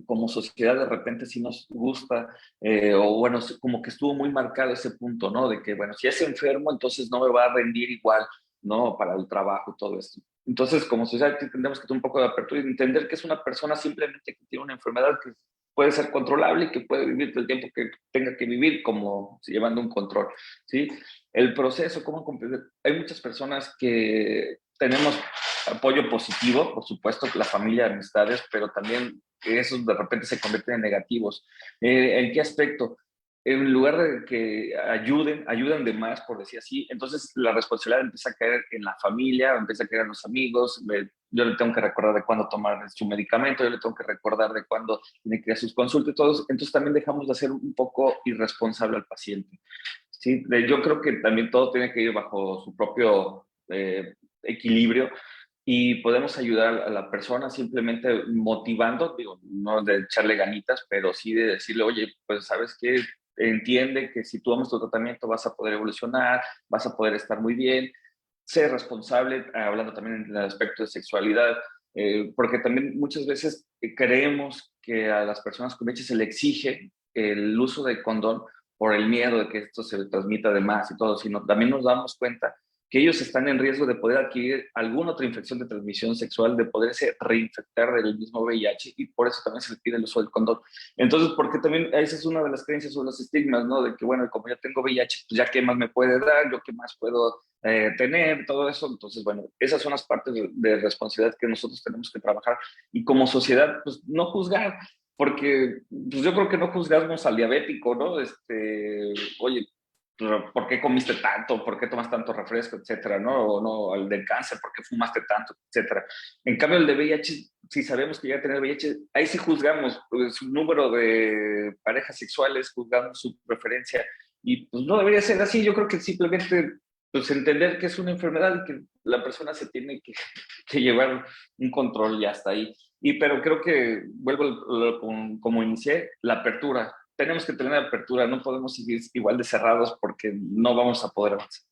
como sociedad de repente sí nos gusta, o bueno, como que estuvo muy marcado ese punto, ¿no? De que, bueno, si es enfermo, entonces no me va a rendir igual, ¿no? Para el trabajo y todo esto. Entonces, como sociedad, tendremos que tener un poco de apertura y entender que es una persona simplemente que tiene una enfermedad que puede ser controlable y que puede vivir todo el tiempo que tenga que vivir como llevando un control, ¿sí? El proceso, ¿cómo comprender? Hay muchas personas que tenemos apoyo positivo, por supuesto, la familia, amistades, pero también esos de repente se convierten en negativos. ¿En qué aspecto? En lugar de que ayudan de más, por decir así, entonces la responsabilidad empieza a caer en la familia, empieza a caer en los amigos, yo le tengo que recordar de cuándo tomar su medicamento, yo le tengo que recordar de cuándo tiene que ir a sus consultas y todos, entonces también dejamos de ser un poco irresponsable al paciente. ¿Sí? Yo creo que también todo tiene que ir bajo su propio equilibrio y podemos ayudar a la persona simplemente motivando, digo, no de echarle ganitas, pero sí de decirle, oye, pues sabes qué, entiende que si tú tomas tu tratamiento vas a poder evolucionar, vas a poder estar muy bien, ser responsable, hablando también en el aspecto de sexualidad, porque también muchas veces creemos que a las personas con VIH se le exige el uso de condón por el miedo de que esto se transmita de más y todo, sino también nos damos cuenta que ellos están en riesgo de poder adquirir alguna otra infección de transmisión sexual, de poderse reinfectar del mismo VIH, y por eso también se le pide el uso del condón. Entonces, porque también esa es una de las creencias o los estigmas, ¿no? De que, bueno, como ya tengo VIH, pues ya qué más me puede dar, yo qué más puedo tener, todo eso. Entonces, bueno, esas son las partes de responsabilidad que nosotros tenemos que trabajar, y como sociedad, pues no juzgar, porque pues yo creo que no juzgamos al diabético, ¿no? Oye, ¿por qué comiste tanto? ¿Por qué tomas tanto refresco? Etcétera, ¿no? O no, al del cáncer, ¿por qué fumaste tanto? Etcétera. En cambio, el de VIH, si sabemos que ya tener VIH, ahí sí juzgamos su número de parejas sexuales, juzgamos su preferencia, y pues no debería ser así. Yo creo que simplemente pues entender que es una enfermedad y que la persona se tiene que llevar un control y hasta ahí. Pero creo que, vuelvo como inicié, la apertura. Tenemos que tener apertura, no podemos seguir igual de cerrados porque no vamos a poder avanzar.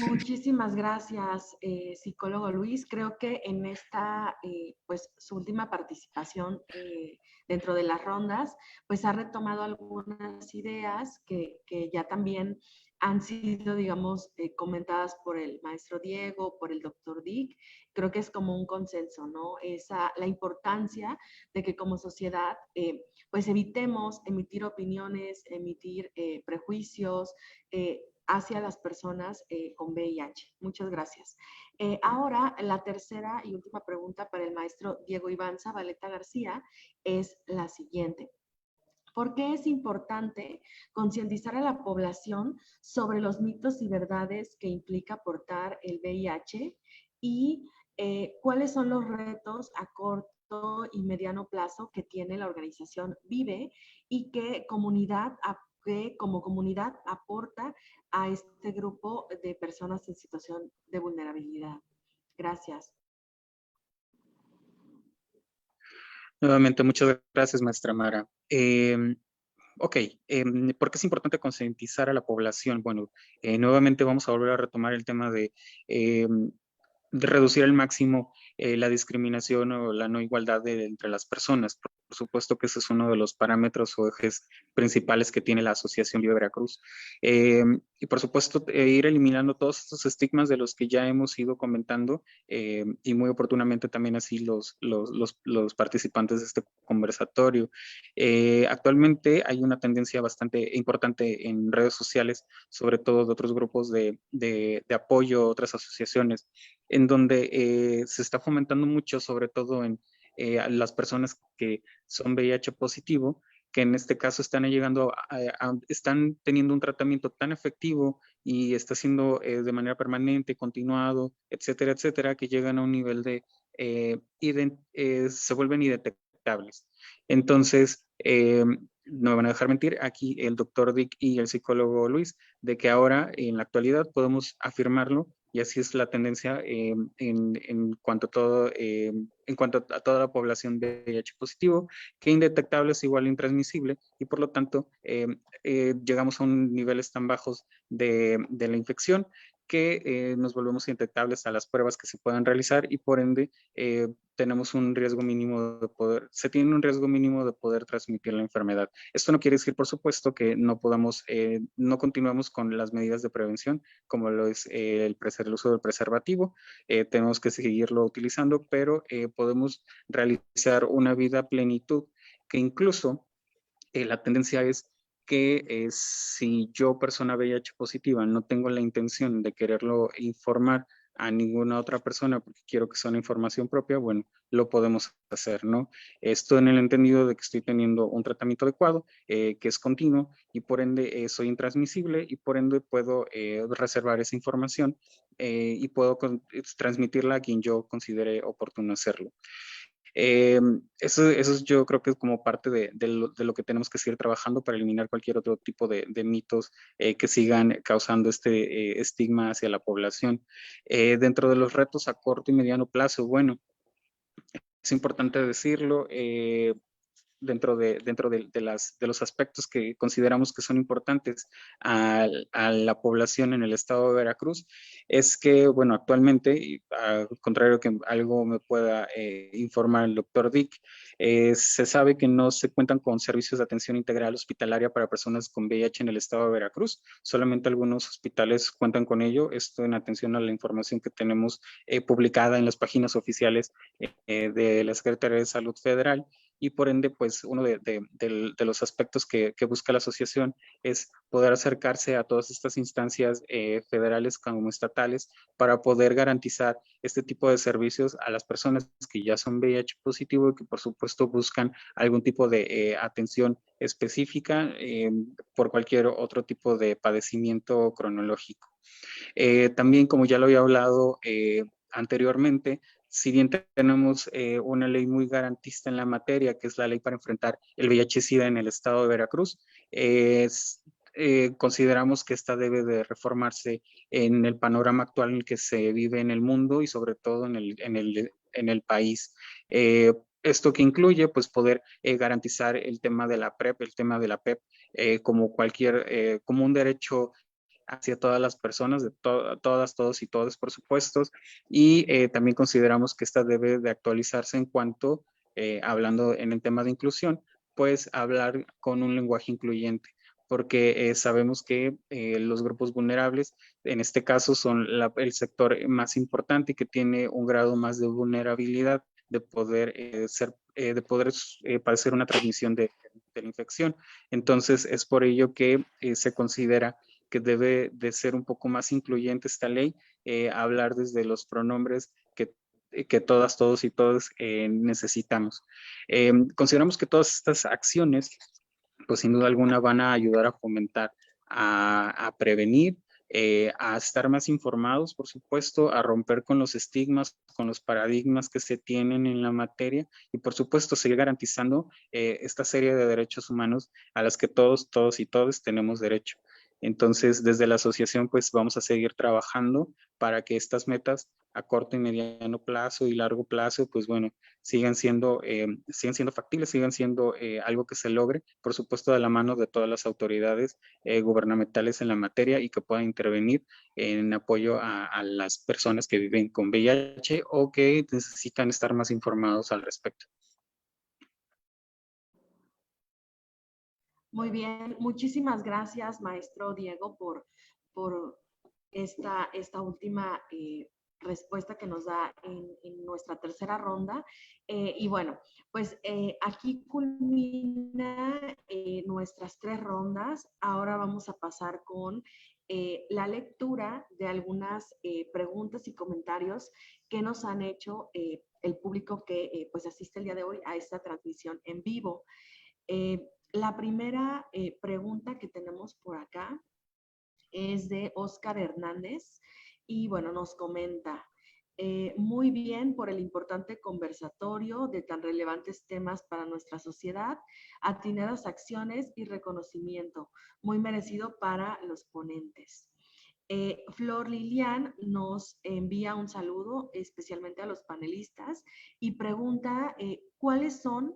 Muchísimas gracias, psicólogo Luis. Creo que en esta, pues, su última participación dentro de las rondas, pues ha retomado algunas ideas que ya también han sido, digamos, comentadas por el maestro Diego, por el doctor Dick. Creo que es como un consenso, ¿no? La importancia de que como sociedad, pues evitemos emitir opiniones, emitir prejuicios, hacia las personas con VIH. Muchas gracias. Ahora, la tercera y última pregunta para el maestro Diego Iván Zabaleta García es la siguiente. ¿Por qué es importante concientizar a la población sobre los mitos y verdades que implica portar el VIH? Y cuáles son los retos a corto y mediano plazo que tiene la organización VIVE y que como comunidad aporta a este grupo de personas en situación de vulnerabilidad? Gracias. Nuevamente, muchas gracias, maestra Mara. Ok, ¿por qué es importante concientizar a la población? Bueno, nuevamente vamos a volver a retomar el tema de reducir al máximo la discriminación o la no igualdad entre las personas. Por supuesto que ese es uno de los parámetros o ejes principales que tiene la Asociación Viva Veracruz. Y por supuesto, ir eliminando todos estos estigmas de los que ya hemos ido comentando, y muy oportunamente también así los participantes de este conversatorio. Actualmente hay una tendencia bastante importante en redes sociales, sobre todo de otros grupos de apoyo, otras asociaciones, en donde se está fomentando mucho, sobre todo en las personas que son VIH positivo, que en este caso están llegando están teniendo un tratamiento tan efectivo y está siendo de manera permanente, continuado, etcétera, etcétera, que llegan a un nivel de, se vuelven indetectables. Entonces, no me van a dejar mentir, aquí el doctor Dick y el psicólogo Luis, de que ahora en la actualidad podemos afirmarlo, y así es la tendencia en cuanto a toda la población de VIH positivo, que indetectable es igual a intransmisible, y por lo tanto llegamos a niveles tan bajos de la infección que nos volvemos indetectables a las pruebas que se puedan realizar, y por ende tenemos un riesgo mínimo se tiene un riesgo mínimo de poder transmitir la enfermedad. Esto no quiere decir, por supuesto, que no podamos, no continuamos con las medidas de prevención, como lo es el uso del preservativo. Tenemos que seguirlo utilizando, pero podemos realizar una vida a plenitud, que incluso la tendencia es que si yo, persona VIH positiva, no tengo la intención de quererlo informar a ninguna otra persona porque quiero que sea una información propia, bueno, lo podemos hacer, ¿no? Esto en el entendido de que estoy teniendo un tratamiento adecuado, que es continuo, y por ende soy intransmisible, y por ende puedo reservar esa información y puedo transmitirla a quien yo considere oportuno hacerlo. Eso yo creo que es como parte de lo que tenemos que seguir trabajando para eliminar cualquier otro tipo de mitos que sigan causando este estigma hacia la población. Dentro de los retos a corto y mediano plazo, bueno, es importante decirlo, de los aspectos que consideramos que son importantes a la población en el estado de Veracruz, es que, bueno, actualmente, y al contrario que algo me pueda informar el doctor Dick, se sabe que no se cuentan con servicios de atención integral hospitalaria para personas con VIH en el estado de Veracruz. Solamente algunos hospitales cuentan con ello. Esto en atención a la información que tenemos publicada en las páginas oficiales de la Secretaría de Salud Federal. Y por ende, pues uno de los aspectos que busca la asociación es poder acercarse a todas estas instancias federales como estatales para poder garantizar este tipo de servicios a las personas que ya son VIH positivo y que por supuesto buscan algún tipo de atención específica por cualquier otro tipo de padecimiento cronológico. También, como ya lo había hablado anteriormente, si bien tenemos una ley muy garantista en la materia, que es la ley para enfrentar el VIH-Sida en el estado de Veracruz, consideramos que esta debe de reformarse en el panorama actual en el que se vive en el mundo y sobre todo en el país. Esto que incluye, pues, poder garantizar el tema de la PrEP, el tema de la PEP, como un derecho hacia todas las personas, de todas, todos y todas, por supuesto, y también consideramos que esta debe de actualizarse en cuanto, hablando en el tema de inclusión, pues hablar con un lenguaje incluyente, porque sabemos que los grupos vulnerables, en este caso, son el sector más importante y que tiene un grado más de vulnerabilidad de poder padecer una transmisión de la infección. Entonces, es por ello que se considera que debe de ser un poco más incluyente esta ley, hablar desde los pronombres que todas, todos y todos necesitamos. Consideramos que todas estas acciones, pues sin duda alguna van a ayudar a fomentar, a prevenir, a estar más informados, por supuesto, a romper con los estigmas, con los paradigmas que se tienen en la materia y, por supuesto, seguir garantizando esta serie de derechos humanos a las que todos, todos y todos tenemos derecho. Entonces, desde la asociación, pues vamos a seguir trabajando para que estas metas a corto y mediano plazo y largo plazo, pues bueno, sigan siendo factibles, sigan siendo algo que se logre, por supuesto, de la mano de todas las autoridades gubernamentales en la materia y que puedan intervenir en apoyo a las personas que viven con VIH o que necesitan estar más informados al respecto. Muy bien, muchísimas gracias, maestro Diego, por esta última respuesta que nos da en nuestra tercera ronda. Y bueno, pues aquí culmina nuestras 3 rondas. Ahora vamos a pasar con la lectura de algunas preguntas y comentarios que nos han hecho el público que pues asiste el día de hoy a esta transmisión en vivo. La primera pregunta que tenemos por acá es de Oscar Hernández y bueno, nos comenta, muy bien por el importante conversatorio de tan relevantes temas para nuestra sociedad, atinadas acciones y reconocimiento, muy merecido para los ponentes. Flor Lilian nos envía un saludo especialmente a los panelistas y pregunta cuáles son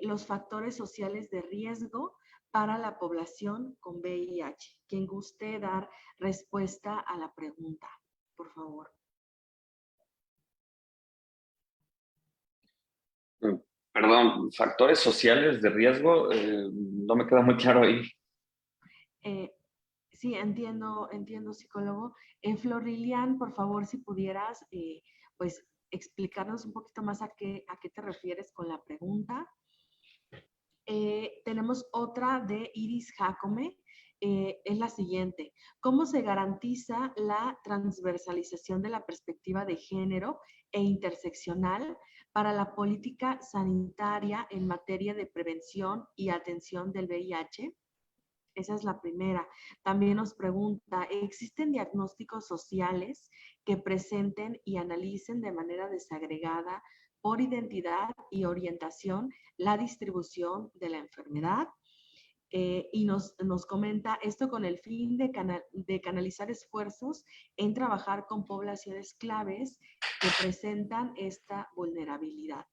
los factores sociales de riesgo para la población con VIH. Quien guste dar respuesta a la pregunta, por favor. Perdón, factores sociales de riesgo, no me queda muy claro ahí. Sí, entiendo, psicólogo. Flor Lilian, por favor, si pudieras, pues, explicarnos un poquito más a qué te refieres con la pregunta. Tenemos otra de Iris Jacome, es la siguiente. ¿Cómo se garantiza la transversalización de la perspectiva de género e interseccional para la política sanitaria en materia de prevención y atención del VIH? Esa es la primera. También nos pregunta, ¿existen diagnósticos sociales que presenten y analicen de manera desagregada por identidad y orientación la distribución de la enfermedad? Y nos comenta esto con el fin de canalizar esfuerzos en trabajar con poblaciones claves que presentan esta vulnerabilidad.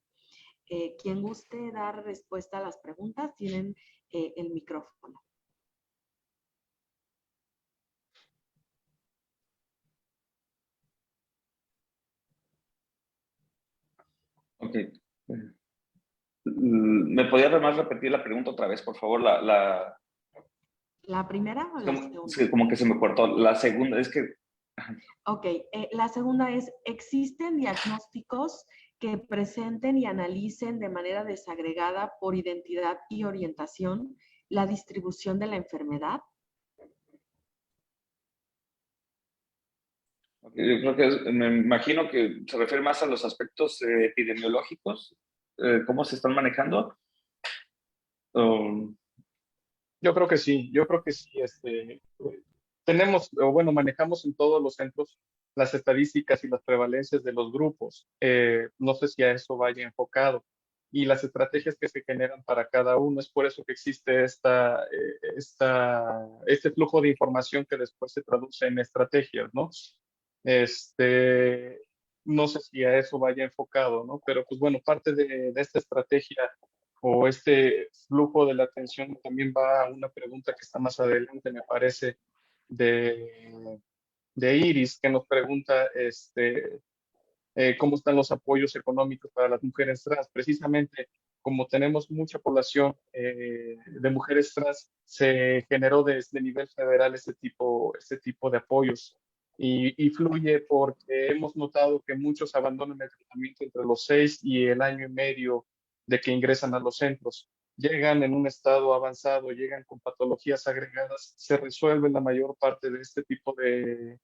Quien guste dar respuesta a las preguntas, tienen el micrófono. Ok. ¿Me podía además repetir la pregunta otra vez, por favor? ¿La primera o la segunda? Es que como que se me cortó. La segunda es que... Ok, la segunda es, ¿existen diagnósticos que presenten y analicen de manera desagregada por identidad y orientación la distribución de la enfermedad? Yo creo que me imagino que se refiere más a los aspectos epidemiológicos, cómo se están manejando. Yo creo que sí, tenemos, o bueno, manejamos en todos los centros las estadísticas y las prevalencias de los grupos. No sé si a eso vaya enfocado. Y las estrategias que se generan para cada uno. Es por eso que existe este flujo de información que después se traduce en estrategias, ¿no? Este, no sé si a eso vaya enfocado, ¿no? Pero pues bueno, parte de esta estrategia o este flujo de la atención también va a una pregunta que está más adelante, me parece, de Iris, que nos pregunta cómo están los apoyos económicos para las mujeres trans. Precisamente, como tenemos mucha población de mujeres trans, se generó desde nivel federal este tipo de apoyos. Y fluye porque hemos notado que muchos abandonan el tratamiento entre los 6 y el año y medio de que ingresan a los centros. Llegan en un estado avanzado, llegan con patologías agregadas, se resuelve la mayor parte de este tipo de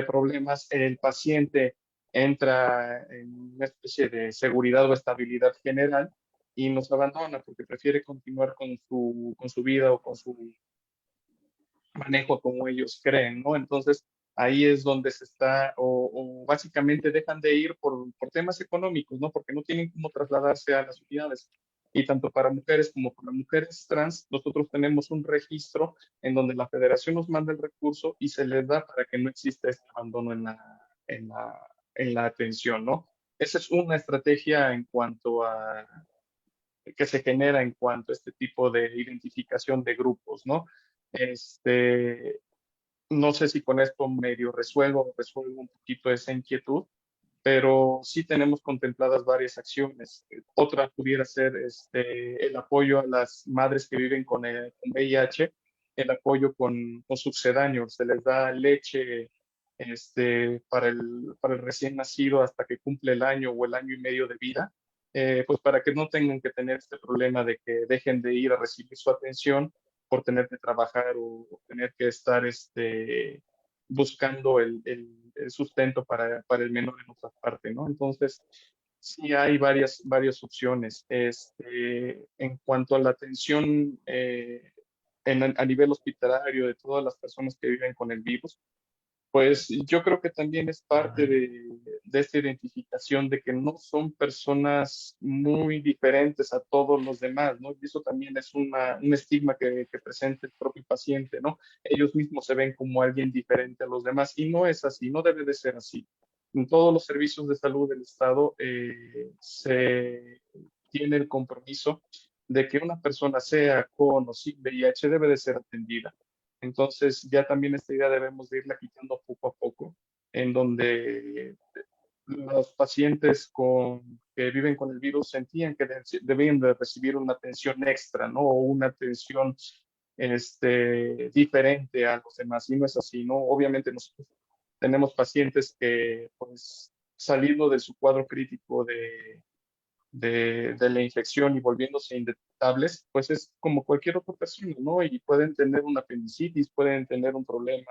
problemas. El paciente entra en una especie de seguridad o estabilidad general y nos abandona porque prefiere continuar con su vida o con su manejo como ellos creen, ¿no? Entonces, ahí es donde se está, o básicamente dejan de ir por temas económicos, ¿no? Porque no tienen cómo trasladarse a las unidades. Y tanto para mujeres como para mujeres trans, nosotros tenemos un registro en donde la federación nos manda el recurso y se les da para que no exista este abandono en la atención, ¿no? Esa es una estrategia en cuanto a que se genera en cuanto a este tipo de identificación de grupos, ¿no? Este, no sé si con esto medio resuelvo un poquito esa inquietud, pero sí tenemos contempladas varias acciones. Otra pudiera ser el apoyo a las madres que viven con VIH, el apoyo con sucedáneos, se les da leche para el recién nacido hasta que cumple el año o el año y medio de vida, pues para que no tengan que tener este problema de que dejen de ir a recibir su atención por tener que trabajar o tener que estar buscando el sustento para el menor en otra parte, ¿no? Entonces, sí hay varias opciones. En cuanto a la atención a nivel hospitalario de todas las personas que viven con el virus, pues yo creo que también es parte de esta identificación de que no son personas muy diferentes a todos los demás, ¿no? Y eso también es un estigma que presenta el propio paciente, ¿no? Ellos mismos se ven como alguien diferente a los demás y no es así, no debe de ser así. En todos los servicios de salud del Estado se tiene el compromiso de que una persona sea con o sin VIH debe de ser atendida. Entonces, ya también esta idea debemos de irla quitando poco a poco, en donde los pacientes que viven con el virus sentían que debían de recibir una atención extra, ¿no? O una atención diferente a los demás. Y no es así, ¿no? Obviamente nosotros tenemos pacientes que, pues, saliendo de su cuadro crítico de la infección y volviéndose indetectables, pues es como cualquier otra persona, ¿no? Y pueden tener una apendicitis, pueden tener un problema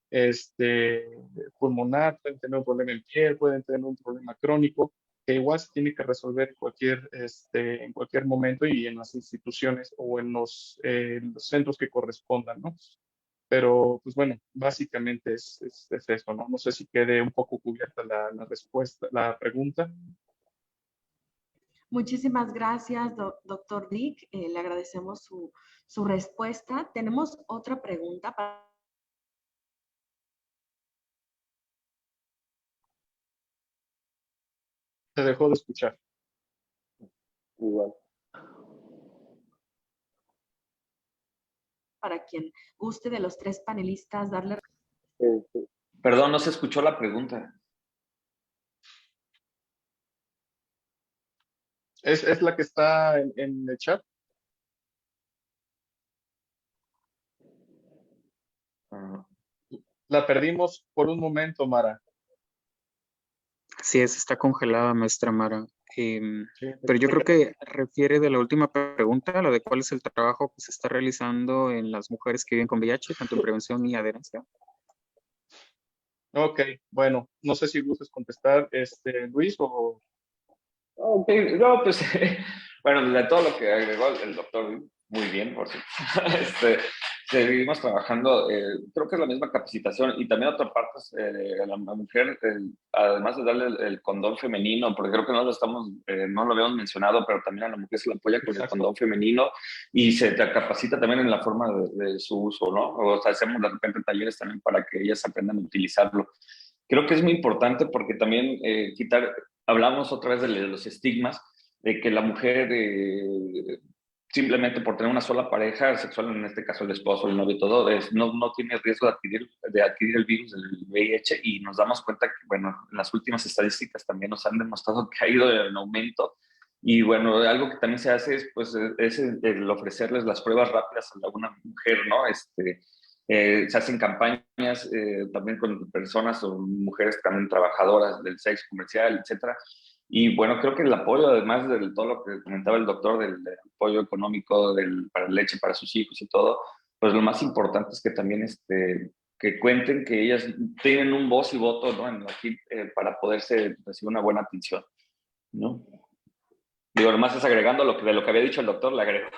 este, pulmonar, pueden tener un problema en piel, pueden tener un problema crónico, que igual se tiene que resolver en cualquier momento y en las instituciones o en los centros que correspondan, ¿no? Pero, pues bueno, básicamente es eso, ¿no? No sé si quede un poco cubierta la respuesta, la pregunta. Muchísimas gracias, doctor Dick. Le agradecemos su respuesta. Tenemos otra pregunta para... Se dejó de escuchar. igual. Para quien guste de los tres panelistas darle. Sí. Perdón, no se escuchó la pregunta. ¿Es la que está en el chat? Ah, La perdimos por un momento, Mara. Así es, está congelada, maestra Mara. Sí, Pero yo creo que refiere de la última pregunta, la de cuál es el trabajo que se está realizando en las mujeres que viven con VIH, tanto en prevención y adherencia. Ok, bueno, no sé si gustas contestar, Luis, o... ok, no, pues, bueno, de todo lo que agregó el doctor, muy bien, por cierto. Seguimos trabajando, creo que es la misma capacitación y también otra parte es a la mujer, además de darle el condón femenino, porque creo que no lo habíamos mencionado, pero también a la mujer se le apoya con el Exacto. condón femenino y se te capacita también en la forma de su uso, ¿no? O sea, hacemos de repente talleres también para que ellas aprendan a utilizarlo. Creo que es muy importante porque también hablamos otra vez de los estigmas, de que la mujer simplemente por tener una sola pareja sexual, en este caso el esposo, el novio, todo, no tiene riesgo de adquirir el virus del VIH y nos damos cuenta que, bueno, en las últimas estadísticas también nos han demostrado que ha ido en aumento y, bueno, algo que también se hace es, pues, es el ofrecerles las pruebas rápidas a alguna mujer, ¿no? Se hacen campañas también con personas o mujeres también trabajadoras del sexo comercial, etcétera. Y bueno, creo que el apoyo, además de todo lo que comentaba el doctor, del apoyo económico para leche para sus hijos y todo, pues lo más importante es que también que cuenten que ellas tienen un voz y voto, ¿no? Aquí para poderse recibir una buena atención, ¿no? Digo, nomás es agregando de lo que había dicho el doctor, le agrego.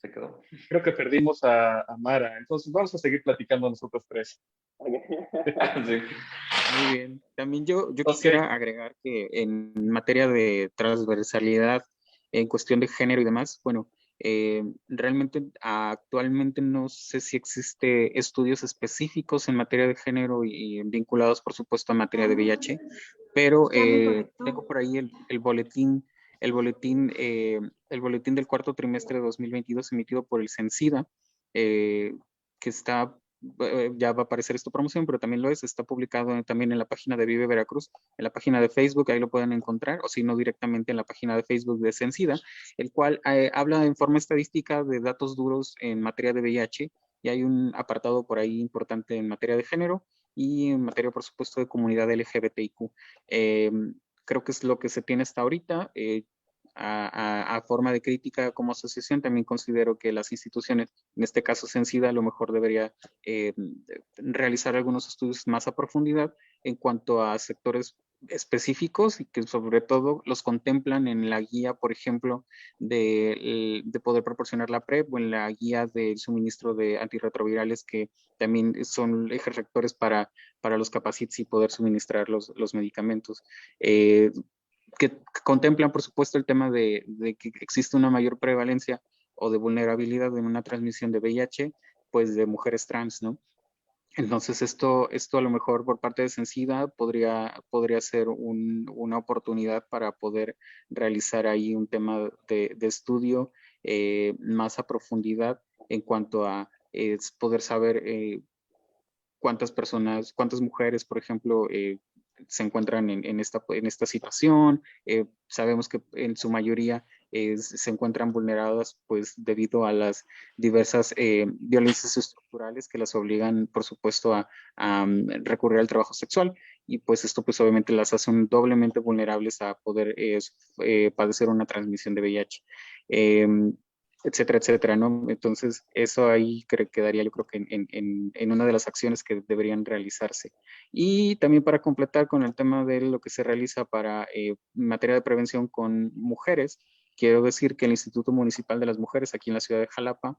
Se quedó. Creo que perdimos a Mara, entonces vamos a seguir platicando nosotros tres. Sí. Muy bien. También yo Ok. quisiera agregar que en materia de transversalidad, en cuestión de género y demás, bueno, realmente actualmente no sé si existe estudios específicos en materia de género y vinculados, por supuesto, a materia de VIH, pero Está muy correcto. tengo por ahí el boletín, el boletín, el boletín del cuarto trimestre de 2022 emitido por el CENSIDA, que está ya va a aparecer esta promoción, pero también está publicado también en la página de Vive Veracruz, en la página de Facebook, ahí lo pueden encontrar, o si no directamente en la página de Facebook de Cencida, el cual habla en forma estadística de datos duros en materia de VIH, y hay un apartado por ahí importante en materia de género y en materia, por supuesto, de comunidad LGBTIQ. Creo que es lo que se tiene hasta ahorita. A forma de crítica como asociación, también considero que las instituciones, en este caso Cencida, a lo mejor debería realizar algunos estudios más a profundidad en cuanto a sectores específicos y que sobre todo los contemplan en la guía, por ejemplo, de poder proporcionar la PrEP o en la guía del suministro de antirretrovirales que también son ejes rectores para los capacits y poder suministrar los medicamentos. Que contemplan, por supuesto, el tema de que existe una mayor prevalencia o de vulnerabilidad en una transmisión de VIH, pues de mujeres trans, ¿no? Entonces, esto a lo mejor por parte de Cencida podría ser una oportunidad para poder realizar ahí un tema de estudio más a profundidad en cuanto a poder saber cuántas mujeres, por ejemplo, se encuentran en esta situación. Sabemos que en su mayoría se encuentran vulneradas pues debido a las diversas violencias estructurales que las obligan, por supuesto, a recurrir al trabajo sexual, y pues esto pues obviamente las hace doblemente vulnerables a poder padecer una transmisión de VIH. Etcétera, etcétera, ¿no? Entonces, eso ahí quedaría yo creo que en una de las acciones que deberían realizarse. Y también para completar con el tema de lo que se realiza para materia de prevención con mujeres, quiero decir que el Instituto Municipal de las Mujeres aquí en la ciudad de Jalapa,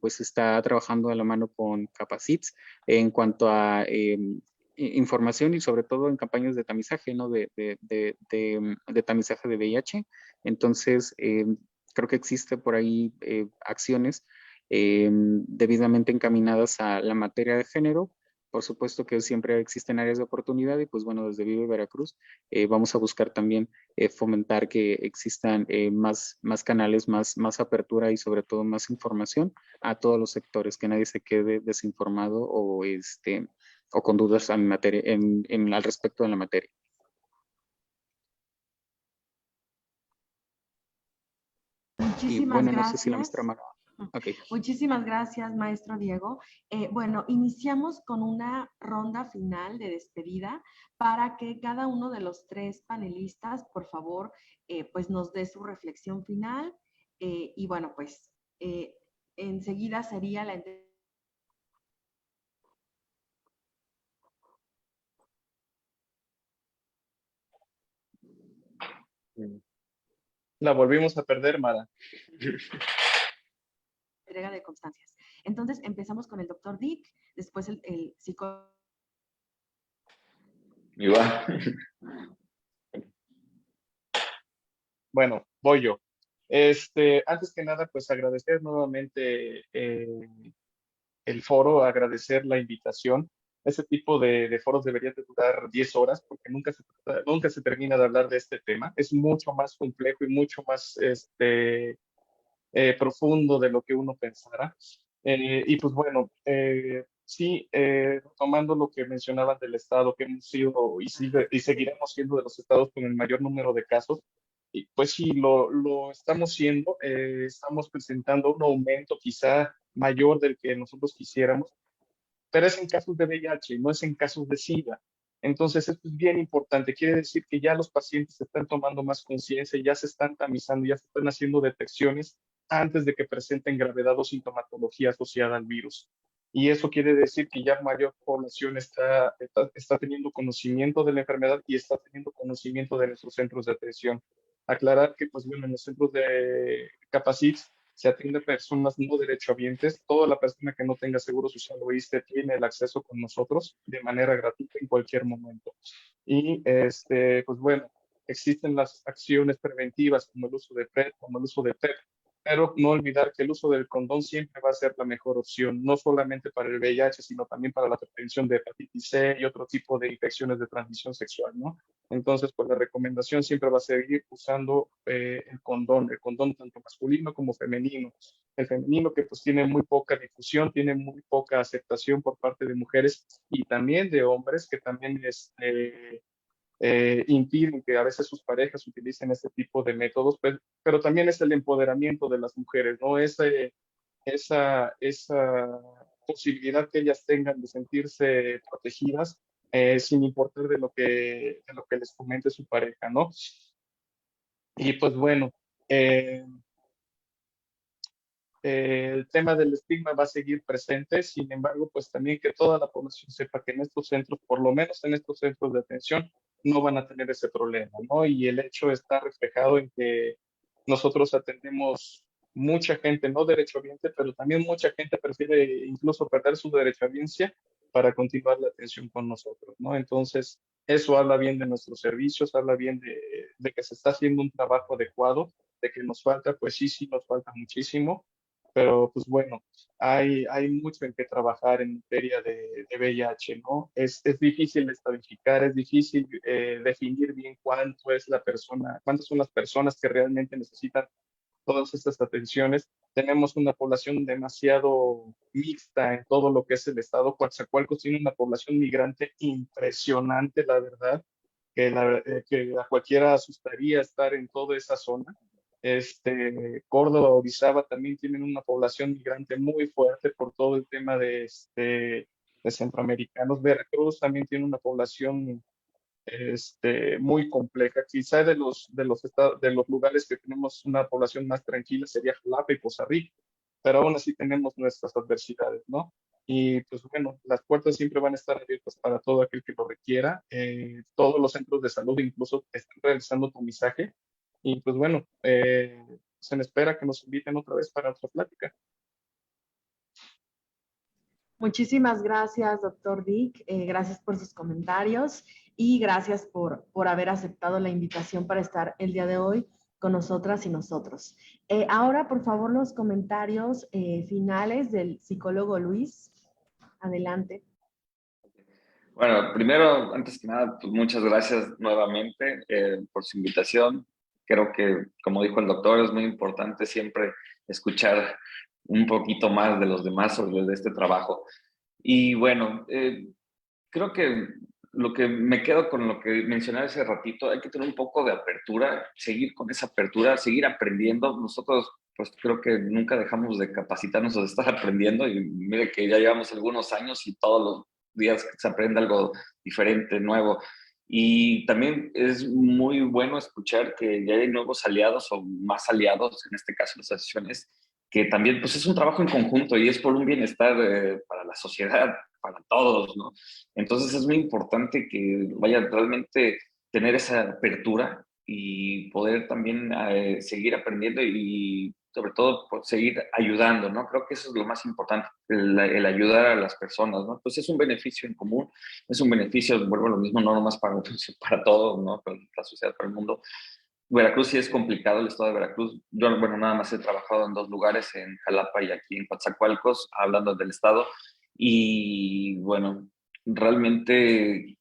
pues está trabajando a la mano con Capacits en cuanto a información y sobre todo en campañas de tamizaje, ¿no? De tamizaje de VIH. Entonces, creo que existe por ahí acciones debidamente encaminadas a la materia de género, por supuesto que siempre existen áreas de oportunidad y pues bueno, desde Vive Veracruz vamos a buscar también fomentar que existan más canales, más apertura y sobre todo más información a todos los sectores, que nadie se quede desinformado o con dudas al respecto de la materia. Y Muchísimas bueno, no sé si la maestra gracias. Mara. Okay. Muchísimas gracias, maestro Diego. Bueno, iniciamos con una ronda final de despedida para que cada uno de los 3 panelistas, por favor, pues nos dé su reflexión final. Y bueno, pues enseguida sería la entrevista. La volvimos a perder, Mara. Entrega de constancias. Entonces empezamos con el doctor Dick, después el psicólogo. Igual. Bueno, voy yo. Antes que nada, pues agradecer nuevamente el foro, agradecer la invitación. Ese tipo de foros debería de durar 10 horas porque nunca se termina de hablar de este tema. Es mucho más complejo y mucho más profundo de lo que uno pensara. Y pues bueno, sí, tomando lo que mencionaban del Estado, que hemos sido y seguiremos siendo de los estados con el mayor número de casos, y pues sí, lo estamos siendo, estamos presentando un aumento quizá mayor del que nosotros quisiéramos, pero es en casos de VIH, no es en casos de SIDA. Entonces, esto es bien importante. Quiere decir que ya los pacientes están tomando más conciencia, ya se están tamizando, ya se están haciendo detecciones antes de que presenten gravedad o sintomatología asociada al virus. Y eso quiere decir que ya mayor población está teniendo conocimiento de la enfermedad y está teniendo conocimiento de nuestros centros de atención. Aclarar que, pues bueno, en los centros de Capacit se atiende a personas no derechohabientes. Toda la persona que no tenga seguro social o ISSSTE tiene el acceso con nosotros de manera gratuita en cualquier momento. Y pues bueno, existen las acciones preventivas como el uso de PrEP, como el uso de PEP, pero no olvidar que el uso del condón siempre va a ser la mejor opción, no solamente para el VIH, sino también para la prevención de hepatitis C y otro tipo de infecciones de transmisión sexual, ¿no? Entonces, pues la recomendación siempre va a seguir usando el condón tanto masculino como femenino. El femenino que pues tiene muy poca difusión, tiene muy poca aceptación por parte de mujeres y también de hombres que también impiden que a veces sus parejas utilicen este tipo de métodos, pero también es el empoderamiento de las mujeres, ¿no? Esa posibilidad que ellas tengan de sentirse protegidas sin importar de lo que les comente su pareja, ¿no? Y pues bueno, el tema del estigma va a seguir presente, sin embargo, pues también que toda la población sepa que en estos centros, por lo menos en estos centros de atención, no van a tener ese problema, ¿no? Y el hecho está reflejado en que nosotros atendemos mucha gente no derechohabiente, pero también mucha gente prefiere incluso perder su derechohabiencia para continuar la atención con nosotros, ¿no? Entonces, eso habla bien de nuestros servicios, habla bien de que se está haciendo un trabajo adecuado, de que nos falta, pues sí, nos falta muchísimo, pero pues bueno, hay mucho en que trabajar en materia de VIH, ¿no? Es difícil estadificar, es difícil definir bien cuántas son las personas que realmente necesitan todas estas atenciones. Tenemos una población demasiado mixta en todo lo que es el estado. Coatzacoalcos tiene una población migrante impresionante, la verdad, que a cualquiera asustaría estar en toda esa zona. Córdoba, Orizaba también tienen una población migrante muy fuerte por todo el tema de centroamericanos. Veracruz también tiene una población muy compleja. Quizá de los lugares que tenemos una población más tranquila sería Jalapa y Poza Rica, pero aún así tenemos nuestras adversidades, ¿no? Y pues bueno, las puertas siempre van a estar abiertas para todo aquel que lo requiera. Todos los centros de salud incluso están realizando tamizaje y pues bueno, se me espera que nos inviten otra vez para otra plática. Muchísimas gracias, doctor Dick. Gracias por sus comentarios y gracias por haber aceptado la invitación para estar el día de hoy con nosotras y nosotros. Ahora, por favor, los comentarios finales del psicólogo Luis. Adelante. Bueno, primero, antes que nada, pues muchas gracias nuevamente por su invitación. Creo que, como dijo el doctor, es muy importante siempre escuchar un poquito más de los demás sobre este trabajo. Y bueno, creo que lo que me quedo con lo que mencioné hace ratito, hay que tener un poco de apertura, seguir con esa apertura, seguir aprendiendo. Nosotros, pues creo que nunca dejamos de capacitarnos o de estar aprendiendo y mire que ya llevamos algunos años y todos los días se aprende algo diferente, nuevo. Y también es muy bueno escuchar que ya hay nuevos aliados o más aliados, en este caso las asociaciones, que también pues es un trabajo en conjunto y es por un bienestar para la sociedad, para todos, ¿no? Entonces es muy importante que vaya realmente tener esa apertura y poder también seguir aprendiendo y sobre todo pues, seguir ayudando, ¿no? Creo que eso es lo más importante, el ayudar a las personas, ¿no? Pues es un beneficio en común, es un beneficio, vuelvo a lo mismo, no nomás para todos, ¿no? Para la sociedad, para el mundo. Veracruz sí es complicado, el estado de Veracruz. Yo, bueno, nada más he trabajado en dos lugares, en Jalapa y aquí en Coatzacoalcos, hablando del estado. Y bueno, realmente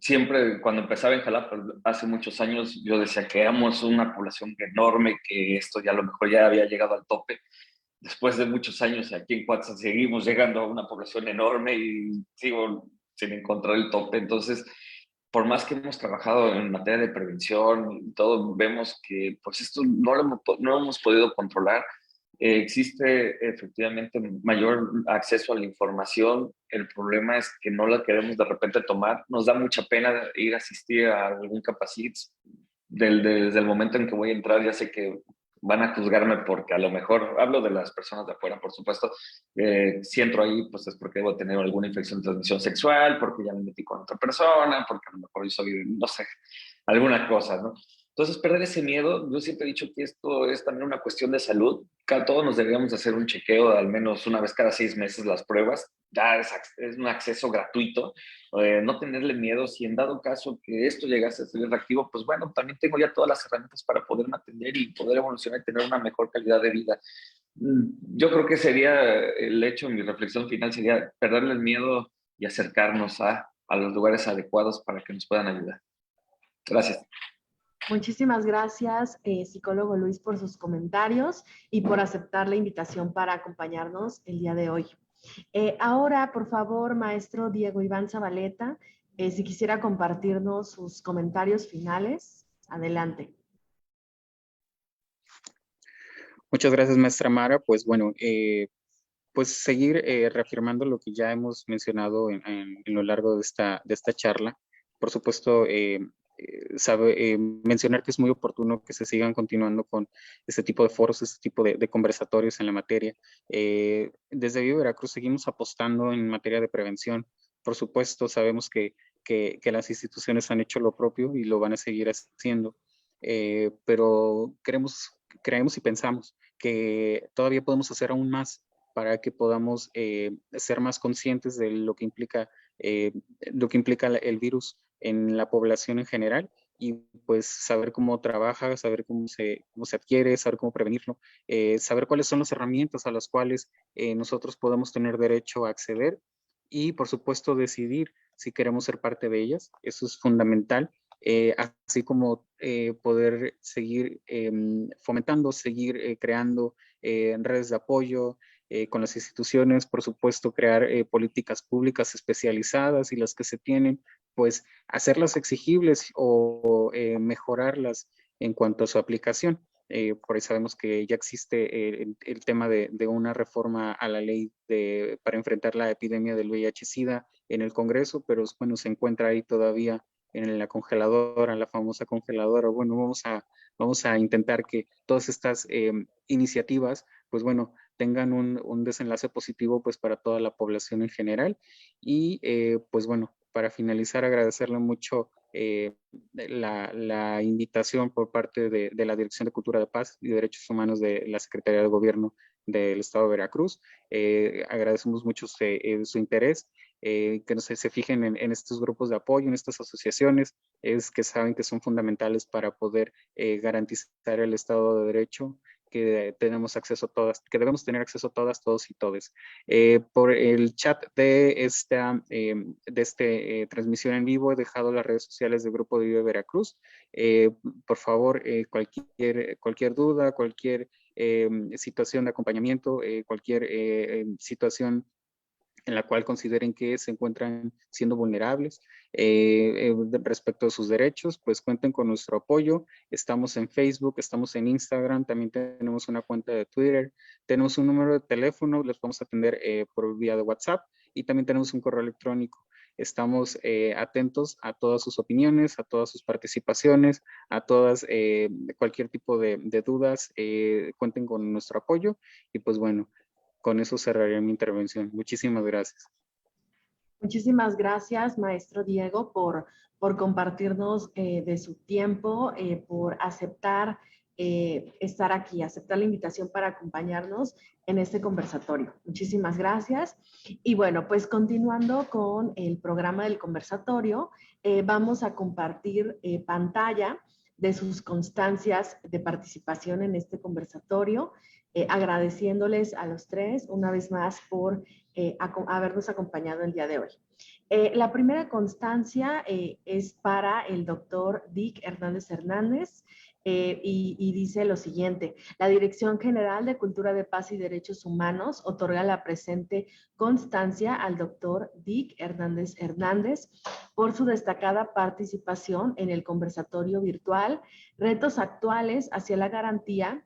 siempre cuando empezaba en Jalapa, hace muchos años, yo decía que éramos una población enorme, que esto ya a lo mejor ya había llegado al tope. Después de muchos años aquí en Coatzacoalcos seguimos llegando a una población enorme y sigo sin encontrar el tope. Entonces, por más que hemos trabajado en materia de prevención y todo, vemos que pues esto no lo hemos podido controlar. Existe efectivamente mayor acceso a la información. El problema es que no la queremos de repente tomar. Nos da mucha pena ir a asistir a algún capacit. Desde el momento en que voy a entrar, ya sé que van a juzgarme porque a lo mejor, hablo de las personas de afuera, por supuesto, si entro ahí, pues es porque debo tener alguna infección de transmisión sexual, porque ya me metí con otra persona, porque a lo mejor yo soy, no sé, alguna cosa, ¿no? Entonces, perder ese miedo, yo siempre he dicho que esto es también una cuestión de salud. Todos nos deberíamos hacer un chequeo al menos una vez cada 6 meses las pruebas. Ya es un acceso gratuito. No tenerle miedo. Si en dado caso que esto llegase a ser reactivo, pues bueno, también tengo ya todas las herramientas para poderme atender y poder evolucionar y tener una mejor calidad de vida. Yo creo que sería el hecho, mi reflexión final sería perderle el miedo y acercarnos a los lugares adecuados para que nos puedan ayudar. Gracias. Muchísimas gracias, psicólogo Luis, por sus comentarios y por aceptar la invitación para acompañarnos el día de hoy. Ahora, por favor, maestro Diego Iván Zabaleta, si quisiera compartirnos sus comentarios finales, adelante. Muchas gracias, maestra Mara. Pues bueno, pues seguir reafirmando lo que ya hemos mencionado en lo largo de esta charla. Por supuesto, mencionar que es muy oportuno que se sigan continuando con este tipo de foros, este tipo de conversatorios en la materia. Desde Viva Veracruz seguimos apostando en materia de prevención. Por supuesto, sabemos que las instituciones han hecho lo propio y lo van a seguir haciendo, pero creemos y pensamos que todavía podemos hacer aún más para que podamos ser más conscientes de lo que implica el virus en la población en general y pues saber cómo trabaja, saber cómo se adquiere, saber cómo prevenirlo, saber cuáles son las herramientas a las cuales nosotros podemos tener derecho a acceder y por supuesto decidir si queremos ser parte de ellas. Eso es fundamental. Así como poder seguir fomentando, seguir creando redes de apoyo con las instituciones, por supuesto, crear políticas públicas especializadas y las que se tienen, pues hacerlas exigibles o mejorarlas en cuanto a su aplicación. Por ahí sabemos que ya existe el tema de una reforma a la ley para enfrentar la epidemia del VIH-Sida en el Congreso, pero bueno, se encuentra ahí todavía en la congeladora, la famosa congeladora. Bueno, vamos a intentar que todas estas iniciativas, pues bueno, tengan un desenlace positivo pues para toda la población en general. Y pues bueno, para finalizar, agradecerle mucho la invitación por parte de la Dirección de Cultura de Paz y Derechos Humanos de la Secretaría de Gobierno del Estado de Veracruz. Agradecemos mucho su interés. Que no se fijen en estos grupos de apoyo, en estas asociaciones, es que saben que son fundamentales para poder garantizar el Estado de Derecho, que tenemos acceso todas, que debemos tener acceso todas, todos y todes. Por el chat de esta transmisión en vivo he dejado las redes sociales del Grupo de Vive Veracruz. Por favor, cualquier duda, cualquier situación de acompañamiento, cualquier situación en la cual consideren que se encuentran siendo vulnerables respecto a sus derechos, pues cuenten con nuestro apoyo. Estamos en Facebook, estamos en Instagram, también tenemos una cuenta de Twitter, tenemos un número de teléfono, les vamos a atender por vía de WhatsApp y también tenemos un correo electrónico. Estamos atentos a todas sus opiniones, a todas sus participaciones, a todas, cualquier tipo de dudas, cuenten con nuestro apoyo y pues bueno, con eso cerraré mi intervención. Muchísimas gracias. Muchísimas gracias, maestro Diego, por compartirnos de su tiempo, por aceptar estar aquí, aceptar la invitación para acompañarnos en este conversatorio. Muchísimas gracias. Y bueno, pues continuando con el programa del conversatorio, vamos a compartir pantalla de sus constancias de participación en este conversatorio, agradeciéndoles a los tres una vez más por habernos acompañado el día de hoy. La primera constancia es para el doctor Dick Hernández Hernández y dice lo siguiente: la Dirección General de Cultura de Paz y Derechos Humanos otorga la presente constancia al doctor Dick Hernández Hernández por su destacada participación en el conversatorio virtual Retos Actuales hacia la Garantía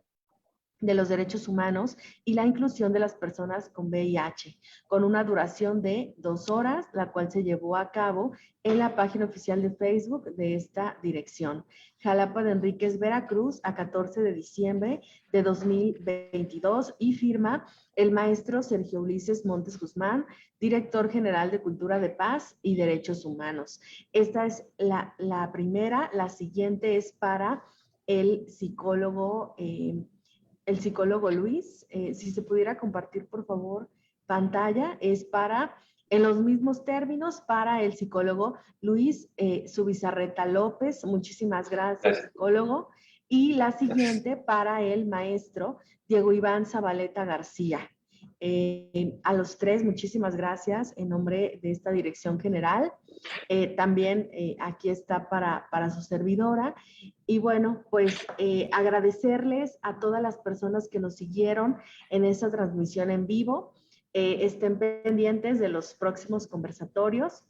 de los Derechos Humanos y la Inclusión de las Personas con VIH, con una duración de 2 horas, la cual se llevó a cabo en la página oficial de Facebook de esta dirección. Jalapa de Enríquez, Veracruz, a 14 de diciembre de 2022, y firma el maestro Sergio Ulises Montes Guzmán, director general de Cultura de Paz y Derechos Humanos. Esta es la primera. La siguiente es para el psicólogo Luis. Si se pudiera compartir, por favor, pantalla, es para, en los mismos términos, para el psicólogo Luis Subizarreta López. Muchísimas gracias, psicólogo. Y la siguiente para el maestro Diego Iván Zabaleta García. A los tres, muchísimas gracias en nombre de esta dirección general. También aquí está para su servidora. Y bueno, pues agradecerles a todas las personas que nos siguieron en esta transmisión en vivo. Estén pendientes de los próximos conversatorios.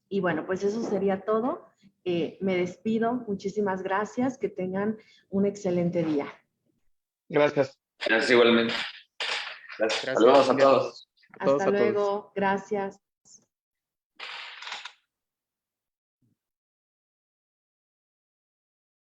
Y bueno, pues eso sería todo. Me despido. Muchísimas gracias. Que tengan un excelente día. Gracias. Gracias igualmente. Gracias. Gracias. Saludos a todos. Hasta luego. Gracias.